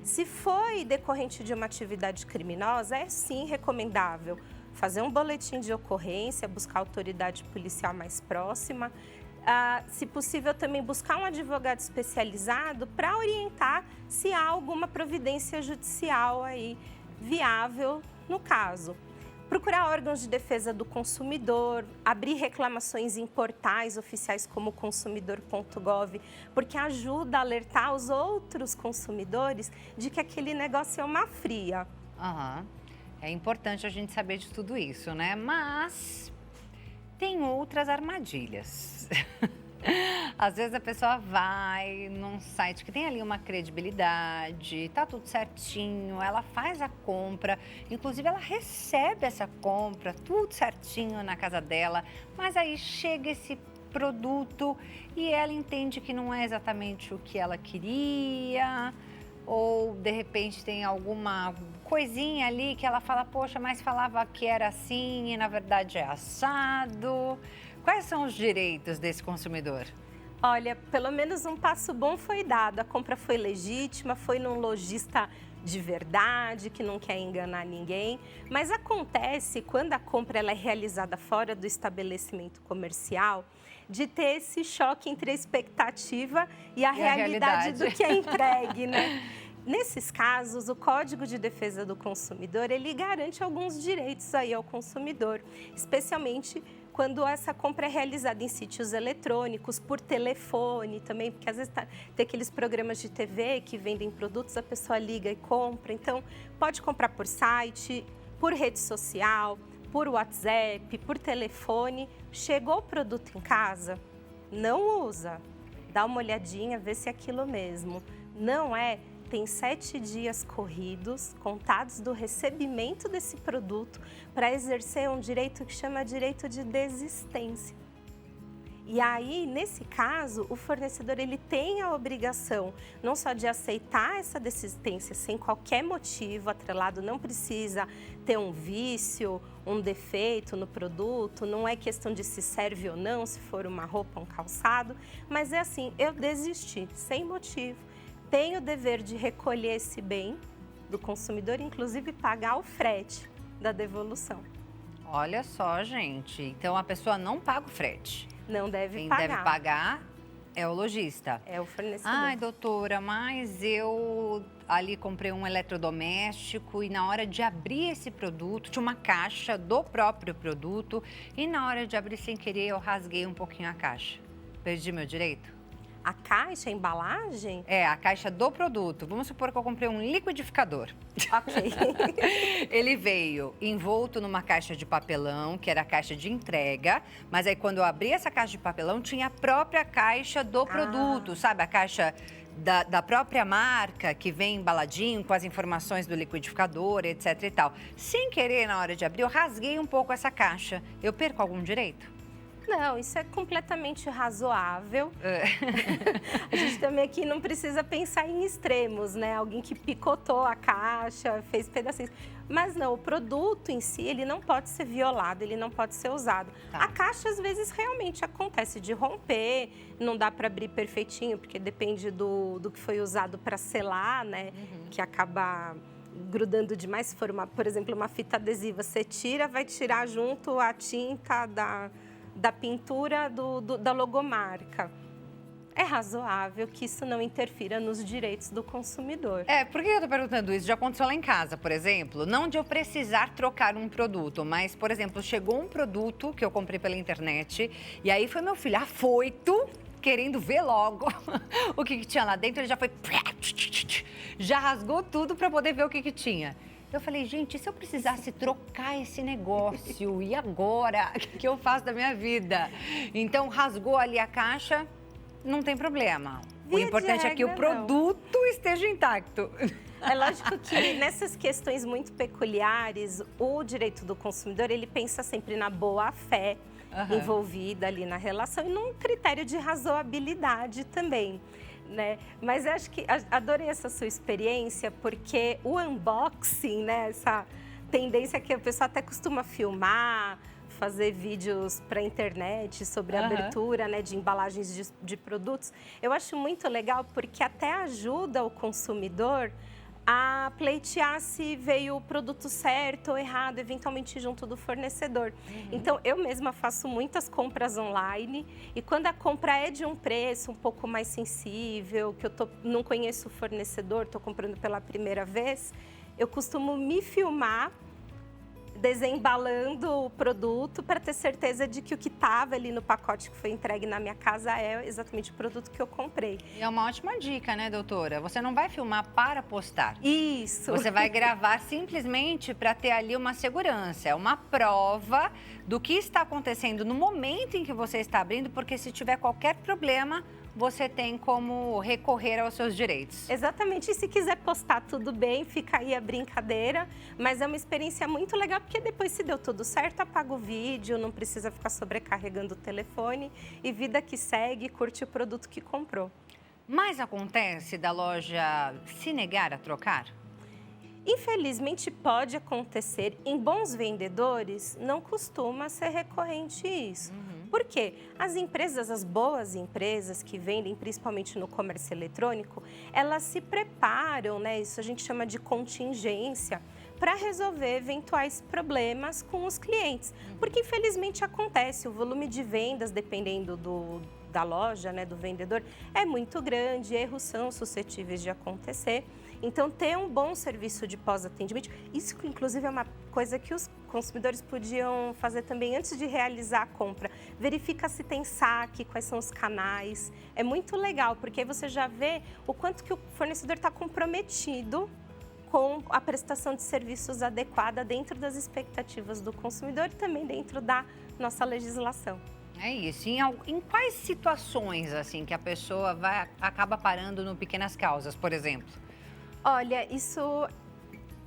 Se foi decorrente de uma atividade criminosa, é sim recomendável fazer um boletim de ocorrência, buscar a autoridade policial mais próxima. Se possível, também buscar um advogado especializado para orientar se há alguma providência judicial aí viável no caso. Procurar órgãos de defesa do consumidor, abrir reclamações em portais oficiais como consumidor.gov, porque ajuda a alertar os outros consumidores de que aquele negócio é uma fria. É importante a gente saber de tudo isso, né? Mas tem outras armadilhas. Às vezes a pessoa vai num site que tem ali uma credibilidade, tá tudo certinho, ela faz a compra, inclusive ela recebe essa compra, tudo certinho na casa dela, mas aí chega esse produto e ela entende que não é exatamente o que ela queria, ou de repente tem alguma coisinha ali que ela fala, poxa, mas falava que era assim e na verdade é assado. Quais são os direitos desse consumidor? Olha, pelo menos um passo bom foi dado. A compra foi legítima, foi num lojista de verdade, que não quer enganar ninguém. Mas acontece, quando a compra ela é realizada fora do estabelecimento comercial, de ter esse choque entre a expectativa e a realidade do que é entregue, né? Nesses casos, o Código de Defesa do Consumidor, ele garante alguns direitos aí ao consumidor, especialmente quando essa compra é realizada em sítios eletrônicos, por telefone também, porque às vezes tem aqueles programas de TV que vendem produtos, a pessoa liga e compra. Então, pode comprar por site, por rede social, por WhatsApp, por telefone. Chegou o produto em casa, não usa. Dá uma olhadinha, vê se é aquilo mesmo. Não é... Tem 7 dias corridos, contados do recebimento desse produto, para exercer um direito que chama direito de desistência. E aí, nesse caso, o fornecedor ele tem a obrigação não só de aceitar essa desistência sem qualquer motivo atrelado, não precisa ter um vício, um defeito no produto, não é questão de se serve ou não, se for uma roupa, um calçado, mas é assim, eu desisti, sem motivo. Tem o dever de recolher esse bem do consumidor, inclusive pagar o frete da devolução. Olha só, gente. Então, a pessoa não paga o frete. Não deve Quem pagar. deve pagar É o lojista. É o fornecedor. Ai, doutora, mas eu ali comprei um eletrodoméstico e na hora de abrir esse produto, tinha uma caixa do próprio produto e na hora de abrir sem querer eu rasguei um pouquinho a caixa. Perdi meu direito? A caixa, a embalagem? É, a caixa do produto. Vamos supor que eu comprei um liquidificador. Ok. Ele veio envolto numa caixa de papelão, que era a caixa de entrega, mas aí quando eu abri essa caixa de papelão, tinha a própria caixa do produto, sabe? A caixa da própria marca, que vem embaladinho com as informações do liquidificador, etc e tal. Sem querer, na hora de abrir, eu rasguei um pouco essa caixa. Eu perco algum direito? Não, isso é completamente razoável. A gente também aqui não precisa pensar em extremos, né? Alguém que picotou a caixa, fez pedacinhos. Mas não, o produto em si, ele não pode ser violado, ele não pode ser usado. Tá. A caixa, às vezes, realmente acontece de romper, não dá para abrir perfeitinho, porque depende do que foi usado para selar, né? Que acaba grudando demais. Se for, por exemplo, uma fita adesiva, você tira, vai tirar junto a tinta da pintura da logomarca. É razoável que isso não interfira nos direitos do consumidor. É, por que eu tô perguntando isso? Já aconteceu lá em casa, por exemplo. Não de eu precisar trocar um produto, mas, por exemplo, chegou um produto que eu comprei pela internet e aí foi meu filho afoito, querendo ver logo o que tinha lá dentro. Ele já foi... Já rasgou tudo para poder ver o que tinha. Eu falei, gente, e se eu precisasse trocar esse negócio? E agora? O que eu faço da minha vida? Então, rasgou ali a caixa, não tem problema. O importante é que o produto esteja intacto. É lógico que nessas questões muito peculiares, o direito do consumidor, ele pensa sempre na boa-fé envolvida ali na relação e num critério de razoabilidade também. Né? Mas eu acho que adorei essa sua experiência, porque o unboxing, né? Essa tendência que a pessoa até costuma filmar, fazer vídeos para a internet sobre a abertura, né, de embalagens de produtos, eu acho muito legal porque até ajuda o consumidor a pleitear se veio o produto certo ou errado, eventualmente junto do fornecedor. Então, eu mesma faço muitas compras online e quando a compra é de um preço um pouco mais sensível, que eu não conheço o fornecedor, estou comprando pela primeira vez, eu costumo me filmar desembalando o produto para ter certeza de que o que estava ali no pacote que foi entregue na minha casa é exatamente o produto que eu comprei. E é uma ótima dica, né, doutora? Você não vai filmar para postar. Isso. Você vai gravar simplesmente para ter ali uma segurança, é uma prova do que está acontecendo no momento em que você está abrindo, porque se tiver qualquer problema, você tem como recorrer aos seus direitos. Exatamente. E se quiser postar, tudo bem, fica aí a brincadeira. Mas é uma experiência muito legal, porque depois, se deu tudo certo, apaga o vídeo, não precisa ficar sobrecarregando o telefone. E vida que segue, curte o produto que comprou. Mas acontece da loja se negar a trocar? Infelizmente, pode acontecer. Em bons vendedores, não costuma ser recorrente isso. Por quê? As empresas, as boas empresas que vendem, principalmente no comércio eletrônico, elas se preparam, né? Isso a gente chama de contingência, para resolver eventuais problemas com os clientes. Porque, infelizmente, acontece. O volume de vendas, dependendo da loja, né, do vendedor, é muito grande, erros são suscetíveis de acontecer. Então, ter um bom serviço de pós-atendimento, isso inclusive é uma coisa que os consumidores podiam fazer também antes de realizar a compra. Verifica se tem saque, quais são os canais. É muito legal, porque aí você já vê o quanto que o fornecedor está comprometido com a prestação de serviços adequada dentro das expectativas do consumidor e também dentro da nossa legislação. É isso. Em quais situações assim que a pessoa acaba parando no Pequenas Causas, por exemplo? Olha, isso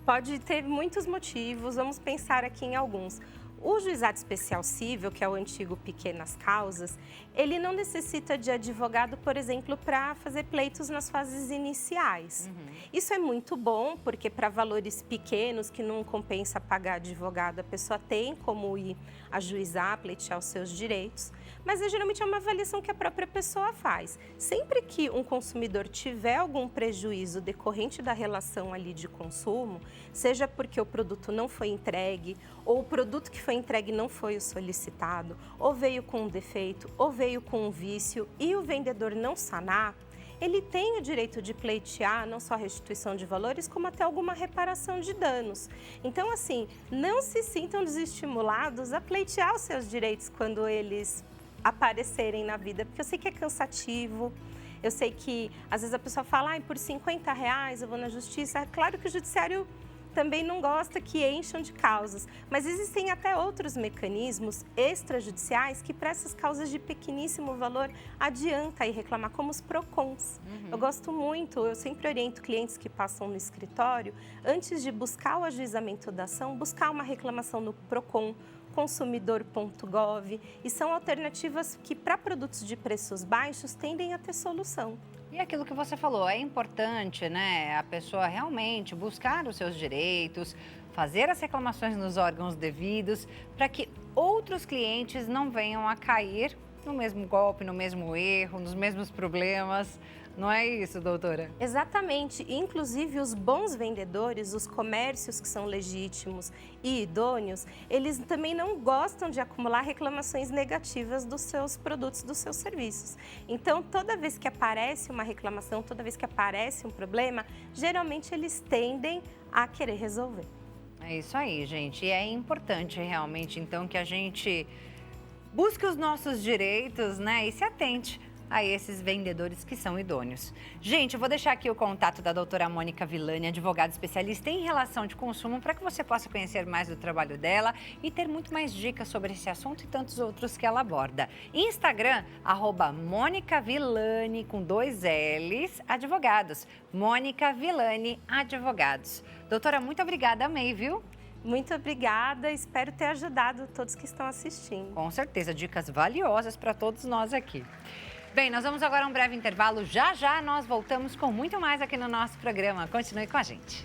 pode ter muitos motivos, vamos pensar aqui em alguns. O Juizado Especial Cível, que é o antigo Pequenas Causas, ele não necessita de advogado, por exemplo, para fazer pleitos nas fases iniciais. Isso é muito bom, porque para valores pequenos, que não compensa pagar advogado, a pessoa tem como ir ajuizar, pleitear os seus direitos. Mas geralmente é uma avaliação que a própria pessoa faz. Sempre que um consumidor tiver algum prejuízo decorrente da relação ali de consumo, seja porque o produto não foi entregue ou o produto que foi entregue não foi o solicitado, ou veio com um defeito, ou veio com um vício, e o vendedor não sanar, ele tem o direito de pleitear não só a restituição de valores, como até alguma reparação de danos. Então, assim, não se sintam desestimulados a pleitear os seus direitos quando eles aparecerem na vida, porque eu sei que é cansativo, eu sei que às vezes a pessoa fala, por R$50 eu vou na justiça. É claro que o judiciário também não gosta que encham de causas, mas existem até outros mecanismos extrajudiciais que para essas causas de pequeníssimo valor adianta ir reclamar, como os PROCONs. Eu gosto muito, eu sempre oriento clientes que passam no escritório, antes de buscar o ajuizamento da ação, buscar uma reclamação no PROCON, consumidor.gov, e são alternativas que para produtos de preços baixos tendem a ter solução. E aquilo que você falou, é importante, né, a pessoa realmente buscar os seus direitos, fazer as reclamações nos órgãos devidos, para que outros clientes não venham a cair no mesmo golpe, no mesmo erro, nos mesmos problemas. Não é isso, doutora? Exatamente. Inclusive, os bons vendedores, os comércios que são legítimos e idôneos, eles também não gostam de acumular reclamações negativas dos seus produtos, dos seus serviços. Então, toda vez que aparece uma reclamação, toda vez que aparece um problema, geralmente eles tendem a querer resolver. É isso aí, gente. E é importante realmente, então, que a gente busque os nossos direitos, né, e se atente a esses vendedores que são idôneos. Gente, eu vou deixar aqui o contato da doutora Mônica Villani, advogada especialista em relação de consumo, para que você possa conhecer mais do trabalho dela e ter muito mais dicas sobre esse assunto e tantos outros que ela aborda. Instagram, @MônicaVillani, com 2 L's, advogados. Mônica Villani, advogados. Doutora, muito obrigada, amei, viu? Muito obrigada, espero ter ajudado todos que estão assistindo. Com certeza, dicas valiosas para todos nós aqui. Bem, nós vamos agora a um breve intervalo. Já já nós voltamos com muito mais aqui no nosso programa. Continue com a gente.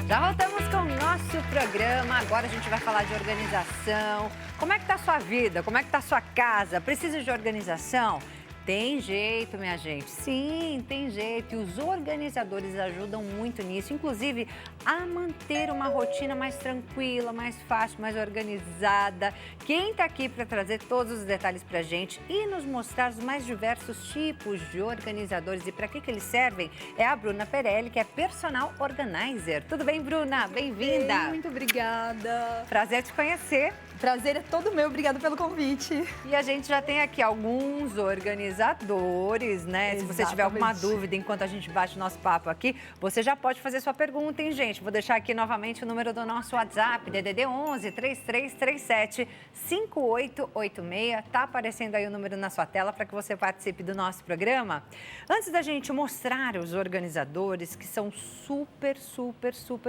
Já voltamos com o nosso programa. Agora a gente vai falar de organização. Como é que tá a sua vida? Como é que tá a sua casa? Precisa de organização? Tem jeito, minha gente. Sim, tem jeito. E os organizadores ajudam muito nisso, inclusive a manter uma rotina mais tranquila, mais fácil, mais organizada. Quem está aqui para trazer todos os detalhes para a gente e nos mostrar os mais diversos tipos de organizadores e para que eles servem é a Bruna Perelli, que é personal organizer. Tudo bem, Bruna? Bem-vinda. Muito obrigada. Prazer te conhecer. Prazer é todo meu, obrigada pelo convite. E a gente já tem aqui alguns organizadores, né? Exatamente. Se você tiver alguma dúvida enquanto a gente bate o nosso papo aqui, você já pode fazer sua pergunta, hein, gente? Vou deixar aqui novamente o número do nosso WhatsApp, DDD 11 3337 5886. Tá aparecendo aí o número na sua tela para que você participe do nosso programa. Antes da gente mostrar os organizadores, que são super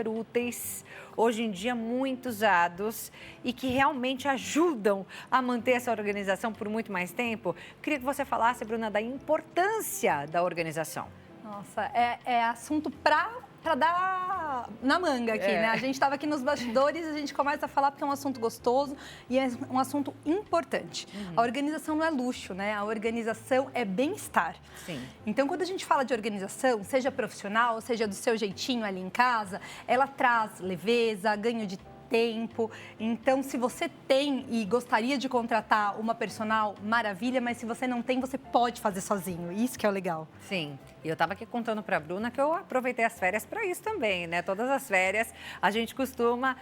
úteis, hoje em dia muito usados e que realmente ajudam a manter essa organização por muito mais tempo, queria que você falasse, Bruna, da importância da organização. Nossa, é assunto para dar na manga aqui, né? A gente estava aqui nos bastidores, a gente começa a falar porque é um assunto gostoso e é um assunto importante. A organização não é luxo, né? A organização é bem-estar. Sim. Então, quando a gente fala de organização, seja profissional, seja do seu jeitinho ali em casa, ela traz leveza, ganho de tempo. Então, se você tem e gostaria de contratar uma personal, maravilha, mas se você não tem, você pode fazer sozinho. Isso que é o legal. Sim. E eu estava aqui contando para a Bruna que eu aproveitei as férias para isso também, né? Todas as férias a gente costuma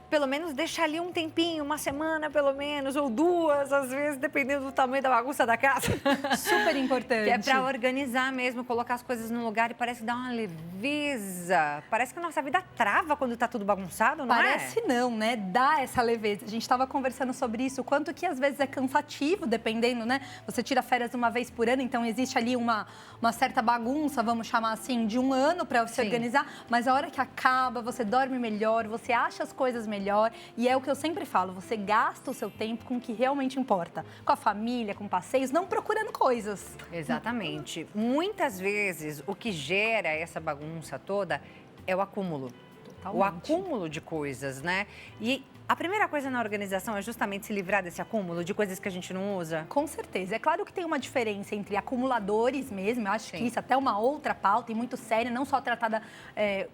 pelo menos deixar ali um tempinho, uma semana pelo menos, ou 2, às vezes, dependendo do tamanho da bagunça da casa. Super importante. Que é para organizar mesmo, colocar as coisas no lugar e parece que dá uma leveza. Parece que a nossa vida trava quando tá tudo bagunçado, não Parece não, né? Dá essa leveza. A gente estava conversando sobre isso, o quanto que às vezes é cansativo, dependendo, né? Você tira férias uma vez por ano, então existe ali uma certa bagunça, vamos chamar assim, de um ano para se organizar, mas a hora que acaba, você dorme melhor, você acha as coisas melhor, e é o que eu sempre falo, você gasta o seu tempo com o que realmente importa, com a família, com passeios, não procurando coisas. Exatamente. Muitas vezes o que gera essa bagunça toda é o acúmulo. o acúmulo de coisas, né? E a primeira coisa na organização é justamente se livrar desse acúmulo de coisas que a gente não usa? Com certeza. É claro que tem uma diferença entre acumuladores mesmo, eu acho que isso até é uma outra pauta e muito séria, não só tratada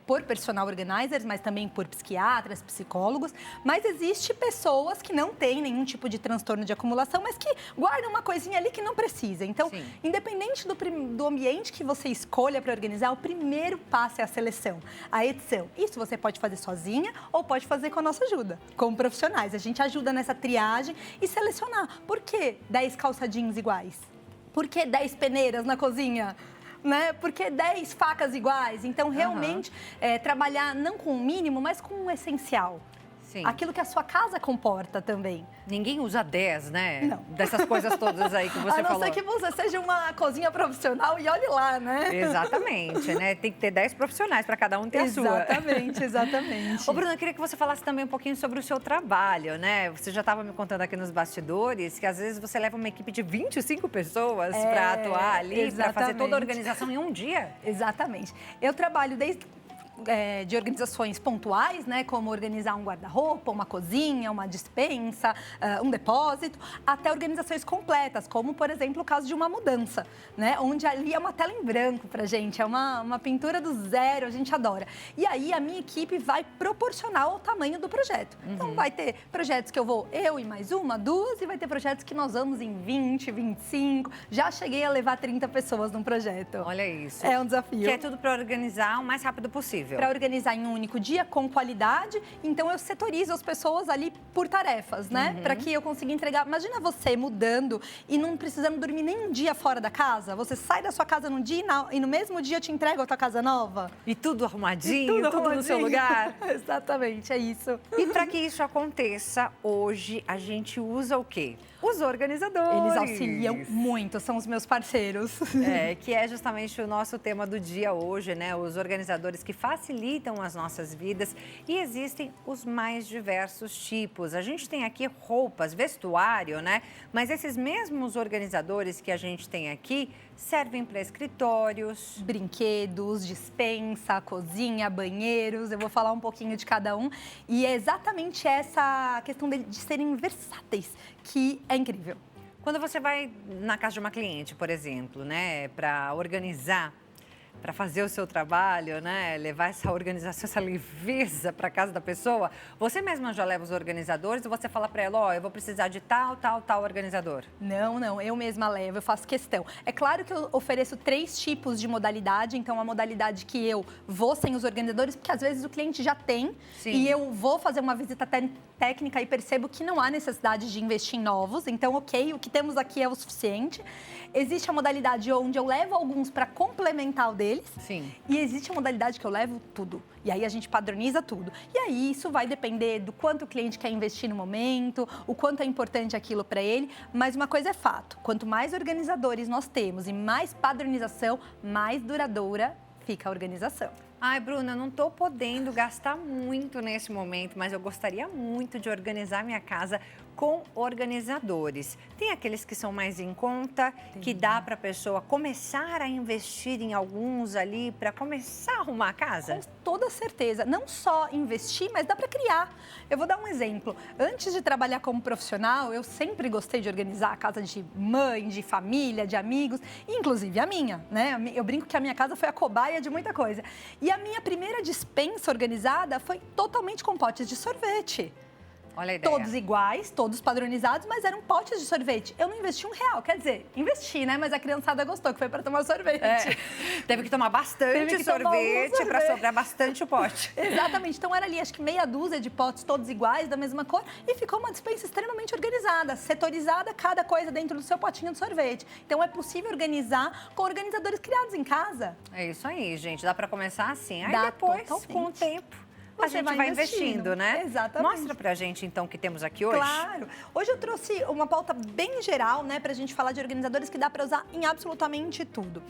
por personal organizers, mas também por psiquiatras, psicólogos. Mas existe pessoas que não têm nenhum tipo de transtorno de acumulação, mas que guardam uma coisinha ali que não precisa. Então, independente do ambiente que você escolha para organizar, o primeiro passo é a seleção, a edição. Isso você pode fazer sozinha ou pode fazer com a nossa ajuda, como profissionais. A gente ajuda nessa triagem e selecionar. Por que 10 calça jeans iguais? Por que 10 peneiras na cozinha? Né? Por que 10 facas iguais? Então, realmente, trabalhar não com o mínimo, mas com o essencial. Sim. Aquilo que a sua casa comporta também. Ninguém usa 10, né? Não. Dessas coisas todas aí que você falou. A não ser que você seja uma cozinha profissional e olhe lá, né? Exatamente, né? Tem que ter 10 profissionais para cada um ter a sua. Exatamente, exatamente. Ô, Bruna, eu queria que você falasse também um pouquinho sobre o seu trabalho, né? Você já estava me contando aqui nos bastidores que às vezes você leva uma equipe de 25 pessoas para atuar ali, para fazer toda a organização em um dia. Exatamente. Eu trabalho desde de organizações pontuais, né, como organizar um guarda-roupa, uma cozinha, uma despensa, um depósito, até organizações completas, como, por exemplo, o caso de uma mudança, né, onde ali é uma tela em branco pra gente, é uma pintura do zero, a gente adora. E aí a minha equipe vai proporcional ao tamanho do projeto. Então vai ter projetos que eu e mais uma, duas, e vai ter projetos que nós vamos em 20, 25. Já cheguei a levar 30 pessoas num projeto. Olha isso. É um desafio. Que é tudo para organizar o mais rápido possível. Para organizar em um único dia, com qualidade. Então, eu setorizo as pessoas ali por tarefas, né? Para que eu consiga entregar. Imagina você mudando e não precisando dormir nem um dia fora da casa. Você sai da sua casa num dia e no mesmo dia eu te entrego a tua casa nova. E tudo arrumadinho, tudo no seu lugar. Exatamente, é isso. E para que isso aconteça, hoje a gente usa o quê? Os organizadores. Eles auxiliam muito, são os meus parceiros. Que é justamente o nosso tema do dia hoje, né? Os organizadores que facilitam as nossas vidas e existem os mais diversos tipos. A gente tem aqui roupas, vestuário, né? Mas esses mesmos organizadores que a gente tem aqui servem para escritórios, brinquedos, despensa, cozinha, banheiros. Eu vou falar um pouquinho de cada um. E é exatamente essa questão de serem versáteis que é incrível. Quando você vai na casa de uma cliente, por exemplo, né, para organizar, para fazer o seu trabalho, né, levar essa organização, essa leveza para casa da pessoa, você mesma já leva os organizadores ou você fala para ela, ó, eu vou precisar de tal organizador? Não, eu mesma levo, eu faço questão. É claro que eu ofereço 3 tipos de modalidade, então a modalidade que eu vou sem os organizadores, porque às vezes o cliente já tem. Sim. E eu vou fazer uma visita técnica e percebo que não há necessidade de investir em novos, então ok, o que temos aqui é o suficiente. Existe a modalidade onde eu levo alguns para complementar o deles. Sim. E existe a modalidade que eu levo tudo. E aí a gente padroniza tudo. E aí isso vai depender do quanto o cliente quer investir no momento, o quanto é importante aquilo para ele. Mas uma coisa é fato, quanto mais organizadores nós temos e mais padronização, mais duradoura fica a organização. Ai, Bruna, não estou podendo gastar muito nesse momento, mas eu gostaria muito de organizar minha casa com organizadores. Tem aqueles que são mais em conta, que dá para a pessoa começar a investir em alguns ali para começar a arrumar a casa? Com toda certeza. Não só investir, mas dá para criar. Eu vou dar um exemplo. Antes de trabalhar como profissional, eu sempre gostei de organizar a casa de mãe, de família, de amigos, inclusive a minha, né? Eu brinco que a minha casa foi a cobaia de muita coisa. E a minha primeira despensa organizada foi totalmente com potes de sorvete. Olha a ideia. Todos iguais, todos padronizados, mas eram potes de sorvete. Eu não investi R$1, quer dizer, investi, né? Mas a criançada gostou, que foi para tomar sorvete. Teve que tomar bastante sorvete para sobrar bastante o pote. Exatamente. Então era ali, acho que meia dúzia de potes, todos iguais, da mesma cor. E ficou uma despensa extremamente organizada, setorizada, cada coisa dentro do seu potinho de sorvete. Então é possível organizar com organizadores criados em casa. É isso aí, gente. Dá para começar assim. Aí dá depois, totalmente. Com o tempo, a gente vai investindo, né? Exatamente. Mostra pra gente, então, o que temos aqui hoje. Claro. Hoje eu trouxe uma pauta bem geral, né, pra gente falar de organizadores que dá pra usar em absolutamente tudo.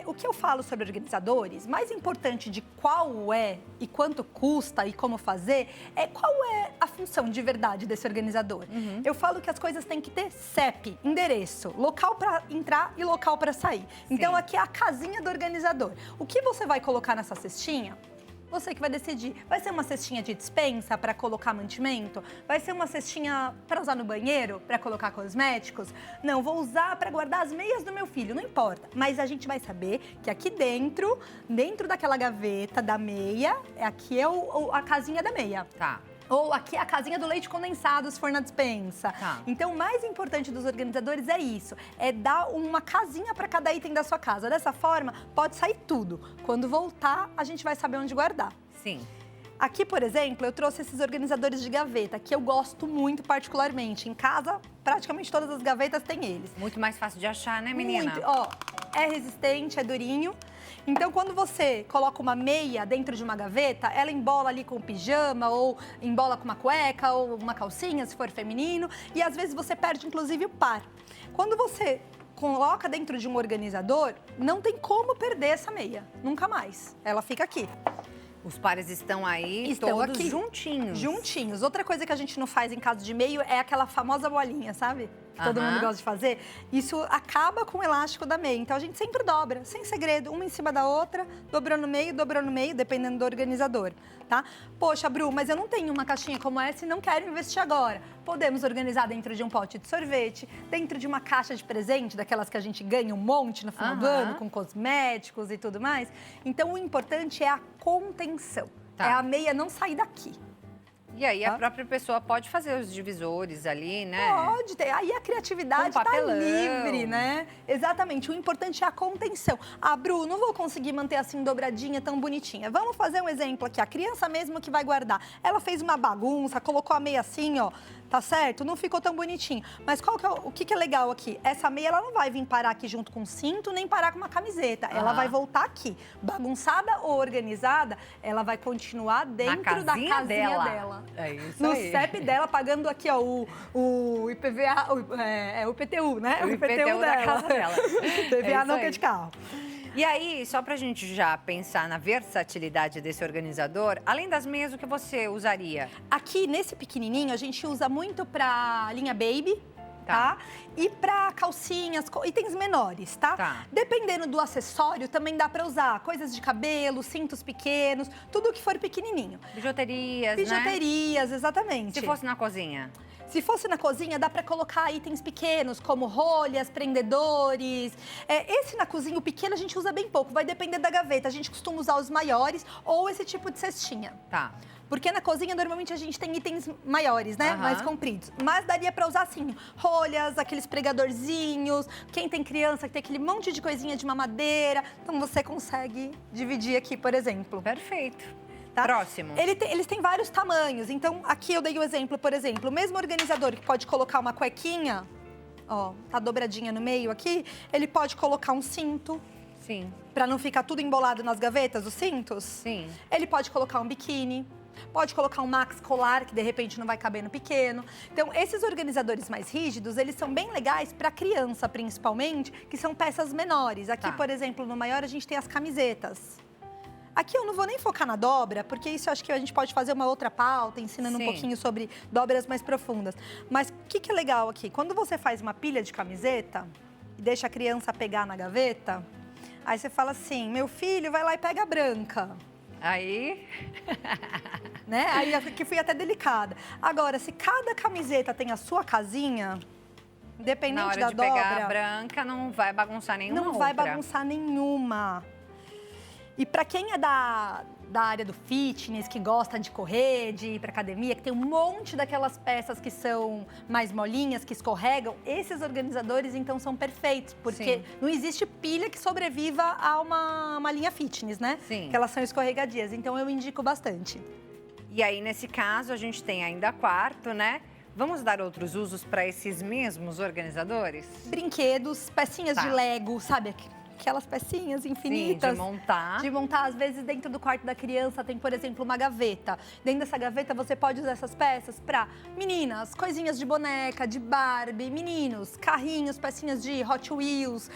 O que eu falo sobre organizadores, mais importante de qual é e quanto custa e como fazer, é qual é a função de verdade desse organizador. Eu falo que as coisas têm que ter CEP, endereço, local pra entrar e local pra sair. Então, aqui é a casinha do organizador. O que você vai colocar nessa cestinha? Você que vai decidir. Vai ser uma cestinha de despensa para colocar mantimento? Vai ser uma cestinha para usar no banheiro, para colocar cosméticos? Não, vou usar para guardar as meias do meu filho, não importa. Mas a gente vai saber que aqui dentro daquela gaveta da meia, aqui é a casinha da meia. Tá. Ou aqui é a casinha do leite condensado, se for na despensa. Tá. Então, o mais importante dos organizadores é isso, é dar uma casinha para cada item da sua casa. Dessa forma, pode sair tudo. Quando voltar, a gente vai saber onde guardar. Sim. Aqui, por exemplo, eu trouxe esses organizadores de gaveta, que eu gosto muito particularmente. Em casa, praticamente todas as gavetas têm eles. Muito mais fácil de achar, né, menina? Muito. Ó, é resistente, é durinho. Então, quando você coloca uma meia dentro de uma gaveta, ela embola ali com o pijama, ou embola com uma cueca, ou uma calcinha, se for feminino. E às vezes você perde, inclusive, o par. Quando você coloca dentro de um organizador, não tem como perder essa meia. Nunca mais. Ela fica aqui. Os pares estão aí, Estão todos aqui. juntinhos. Juntinhos. Outra coisa que a gente não faz em caso de meio é aquela famosa bolinha, sabe? Que todo Aham. mundo gosta de fazer. Isso acaba com o elástico da meia. Então a gente sempre dobra, sem segredo, uma em cima da outra, dobrou no meio, dependendo do organizador, tá? Poxa, Bru, mas eu não tenho uma caixinha como essa e não quero investir agora. Podemos organizar dentro de um pote de sorvete, dentro de uma caixa de presente, daquelas que a gente ganha um monte no final do Aham. ano, com cosméticos e tudo mais. Então o importante é a contenção. Tá. É a meia não sair daqui. E aí a Tá. própria pessoa pode fazer os divisores ali, né? Pode ter. Aí a criatividade Com está papelão. livre, né? Exatamente. O importante é a contenção. Ah, Bru, não vou conseguir manter assim dobradinha, tão bonitinha. Vamos fazer um exemplo aqui. A criança mesmo que vai guardar. Ela fez uma bagunça, colocou a meia assim, ó. Tá certo? Não ficou tão bonitinho. Mas o que é legal aqui? Essa meia, ela não vai vir parar aqui junto com o cinto, nem parar com uma camiseta. Ela Aham. vai voltar aqui. Bagunçada ou organizada, ela vai continuar dentro da casinha dela. É isso No aí. CEP dela, pagando aqui, ó, o IPVA, o IPTU, né? O IPTU da casa dela. IPVA É não isso que é aí. de carro. E aí, só pra gente já pensar na versatilidade desse organizador, além das meias, o que você usaria? Aqui, nesse pequenininho, a gente usa muito pra linha baby, tá? E pra calcinhas, itens menores, tá? Tá. Dependendo do acessório, também dá pra usar coisas de cabelo, cintos pequenos, tudo que for pequenininho. Bijuterias, né? Bijuterias, exatamente. Se fosse na cozinha? Se fosse na cozinha, dá pra colocar itens pequenos, como rolhas, prendedores. Esse na cozinha, o pequeno, a gente usa bem pouco, vai depender da gaveta. A gente costuma usar os maiores ou esse tipo de cestinha. Tá. Porque na cozinha, normalmente, a gente tem itens maiores, né? Aham. Mais compridos. Mas daria pra usar, assim, rolhas, aqueles pregadorzinhos. Quem tem criança, que tem aquele monte de coisinha de mamadeira. Então, você consegue dividir aqui, por exemplo. Perfeito. Tá? Próximo. Eles têm vários tamanhos. Então, aqui eu dei o exemplo, por exemplo, o mesmo organizador que pode colocar uma cuequinha, ó, tá dobradinha no meio aqui, ele pode colocar um cinto, Sim, pra não ficar tudo embolado nas gavetas, os cintos. sim. Ele pode colocar um biquíni, pode colocar um max colar, que de repente não vai caber no pequeno. Então, esses organizadores mais rígidos, eles são bem legais para criança, principalmente, que são peças menores. Aqui, Tá. por exemplo, no maior, a gente tem as camisetas. Aqui eu não vou nem focar na dobra, porque isso eu acho que a gente pode fazer uma outra pauta, ensinando Sim. um pouquinho sobre dobras mais profundas. Mas o que é legal aqui? Quando você faz uma pilha de camiseta e deixa a criança pegar na gaveta, aí você fala assim, meu filho, vai lá e pega a branca. Aí, Né? Aí aqui fui até delicada. Agora, se cada camiseta tem a sua casinha, na independente hora da de pegar a dobra, branca, não vai bagunçar nenhuma não vai outra. bagunçar nenhuma. E para quem é da área do fitness, que gosta de correr, de ir para academia, que tem um monte daquelas peças que são mais molinhas, que escorregam, esses organizadores, então, são perfeitos. Porque Sim. não existe pilha que sobreviva a uma linha fitness, né? Sim. Que elas são escorregadias. Então, eu indico bastante. E aí, nesse caso, a gente tem ainda quarto, né? Vamos dar outros usos para esses mesmos organizadores? Brinquedos, pecinhas Tá. de Lego, sabe? Aquelas pecinhas infinitas. Sim, de montar. De montar, às vezes, dentro do quarto da criança tem, por exemplo, uma gaveta. Dentro dessa gaveta, você pode usar essas peças para meninas, coisinhas de boneca, de Barbie, meninos, carrinhos, pecinhas de Hot Wheels,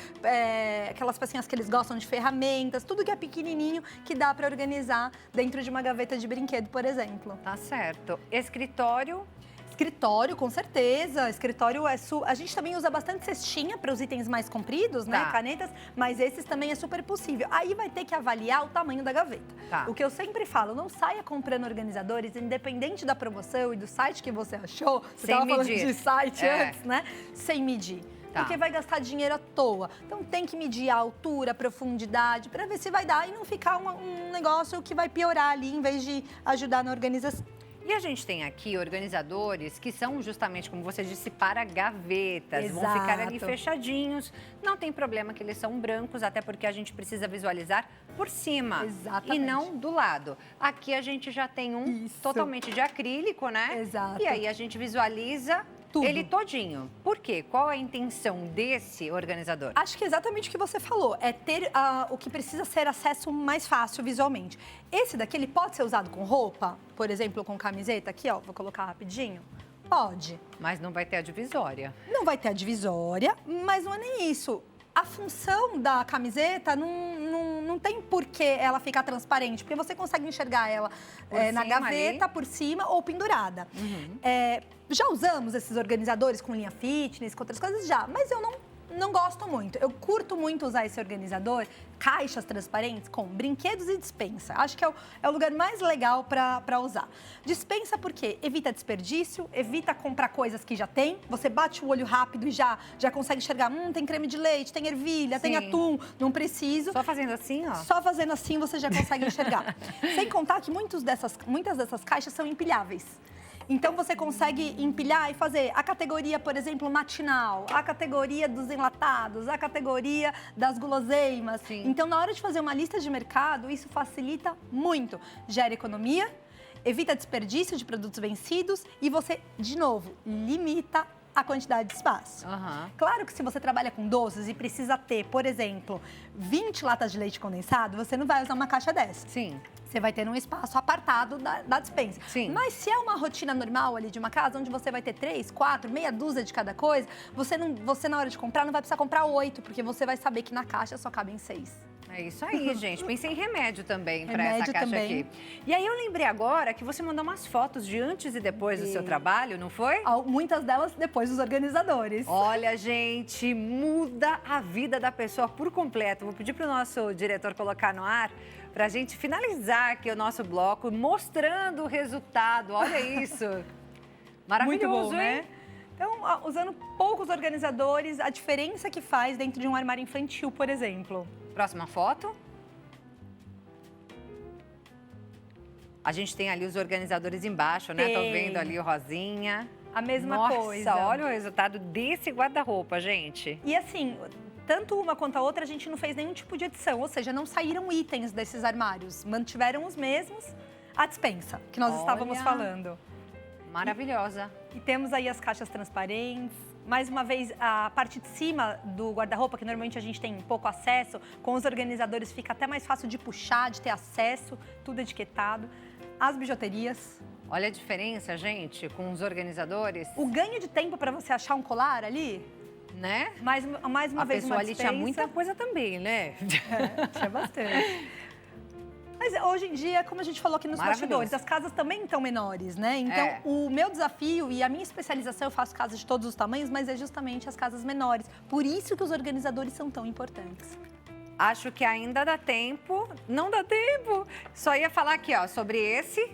aquelas pecinhas que eles gostam de ferramentas, tudo que é pequenininho que dá para organizar dentro de uma gaveta de brinquedo, por exemplo. Tá certo. Escritório, Escritório, com certeza. Escritório a gente também usa bastante cestinha para os itens mais compridos, né? Tá. Canetas, mas esses também é super possível. Aí vai ter que avaliar o tamanho da gaveta. Tá. O que eu sempre falo, não saia comprando organizadores, independente da promoção e do site que você achou. Você Sem estava falando medir. de site antes, né? Sem medir. Tá. Porque vai gastar dinheiro à toa. Então tem que medir a altura, a profundidade, para ver se vai dar e não ficar um negócio que vai piorar ali, em vez de ajudar na organização. E a gente tem aqui organizadores que são justamente, como você disse, para gavetas. Vão ficar ali Exato. fechadinhos. Não tem problema que eles são brancos, até porque a gente precisa visualizar por cima. Exatamente. E não do lado. Aqui a gente já tem um Isso. totalmente de acrílico, né? Exato. E aí a gente visualiza Tudo. ele todinho. Por quê? Qual a intenção desse organizador? Acho que é exatamente o que você falou, é ter o que precisa ser acesso mais fácil visualmente. Esse daqui, ele pode ser usado com roupa, por exemplo, com camiseta, aqui, ó, vou colocar rapidinho. Pode. Mas não vai ter a divisória. Não vai ter a divisória, mas não é nem isso. A função da camiseta não tem por que ela ficar transparente, porque você consegue enxergar ela Por na cima gaveta, ali. por cima ou pendurada. Já usamos esses organizadores com linha fitness, com outras coisas? Já, mas eu não gosto muito. Eu curto muito usar esse organizador, caixas transparentes com brinquedos e despensa. Acho que é o lugar mais legal para usar. Dispensa porque evita desperdício, evita comprar coisas que já tem. Você bate o olho rápido e já consegue enxergar. Tem creme de leite, tem ervilha, tem Sim. atum, não preciso. Só fazendo assim, ó. Só fazendo assim você já consegue enxergar. Sem contar que muitas dessas caixas são empilháveis. Então você consegue empilhar e fazer a categoria, por exemplo, matinal, a categoria dos enlatados, a categoria das guloseimas. Sim. Então, na hora de fazer uma lista de mercado, isso facilita muito. Gera economia, evita desperdício de produtos vencidos e você, de novo, limita a quantidade de espaço. Aham. Claro que se você trabalha com doces e precisa ter, por exemplo, 20 latas de leite condensado, você não vai usar uma caixa dessa. Sim. Você vai ter um espaço apartado da despensa. Sim. Mas se é uma rotina normal ali de uma casa, onde você vai ter 3, 4, meia dúzia de cada coisa, você na hora de comprar não vai precisar comprar 8, porque você vai saber que na caixa só cabem 6. É isso aí, gente. Pensei em remédio também para essa Remédio caixa também. aqui. E aí eu lembrei agora que você mandou umas fotos de antes e depois do seu trabalho, não foi? Muitas delas depois dos organizadores. Olha, gente, muda a vida da pessoa por completo. Vou pedir para o nosso diretor colocar no ar para a gente finalizar aqui o nosso bloco mostrando o resultado. Olha isso. Maravilhoso, Muito bom, hein? né? Então, usando poucos organizadores, a diferença que faz dentro de um armário infantil, por exemplo. Próxima foto. A gente tem ali os organizadores embaixo, né? Tô Tem. vendo ali o rosinha. A mesma Nossa, coisa. olha o resultado desse guarda-roupa, gente. E assim, tanto uma quanto a outra, a gente não fez nenhum tipo de edição, ou seja, não saíram itens desses armários, mantiveram os mesmos, a despensa, que nós estávamos Olha. falando. Maravilhosa. E temos aí as caixas transparentes. Mais uma vez, a parte de cima do guarda-roupa, que normalmente a gente tem pouco acesso, com os organizadores fica até mais fácil de puxar, de ter acesso, tudo etiquetado. As bijuterias. Olha a diferença, gente, com os organizadores, O ganho de tempo para você achar um colar ali, né? mais uma A vez pessoa uma ali dispensa. tinha muita coisa também, né? Tinha bastante. Mas hoje em dia, como a gente falou aqui nos Maravilhoso. bastidores, as casas também estão menores, né? Então, É. o meu desafio e a minha especialização, eu faço casas de todos os tamanhos, mas é justamente as casas menores. Por isso que os organizadores são tão importantes. Acho que ainda dá tempo. Não dá tempo. Só ia falar aqui, ó, sobre esse.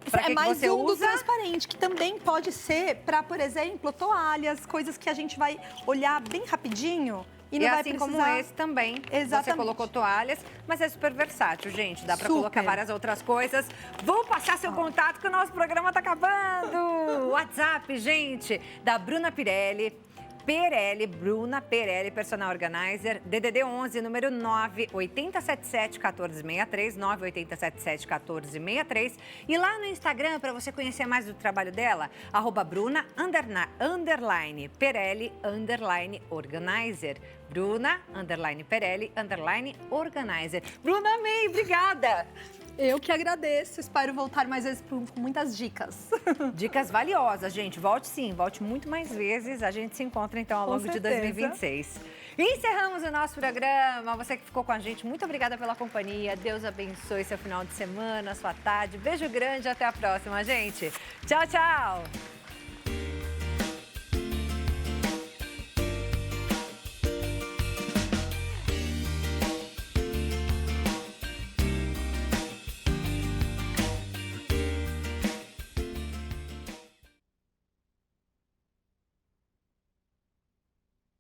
Pra que mais você um do usa? transparente, que também pode ser para, por exemplo, toalhas, coisas que a gente vai olhar bem rapidinho e não E vai assim precisar... como esse também. Você Exatamente. colocou toalhas, mas é super versátil, gente. Dá pra Super. colocar várias outras coisas. Vou passar seu contato que o nosso programa tá acabando. WhatsApp, gente, da Bruna Pirelli. Bruna Pirelli, Personal Organizer, DDD 11, número 98077-1463, 98077-1463. E lá no Instagram, para você conhecer mais do trabalho dela, @Bruna Pirelli Organizer. Bruna Pirelli Organizer. Bruna, amei, obrigada! Eu que agradeço, espero voltar mais vezes com muitas dicas. Dicas valiosas, gente. Volte sim, volte muito mais vezes. A gente se encontra então ao Com longo de certeza. 2026. Encerramos o nosso programa. Você que ficou com a gente, muito obrigada pela companhia. Deus abençoe seu final de semana, sua tarde. Beijo grande, até a próxima, gente. Tchau, tchau!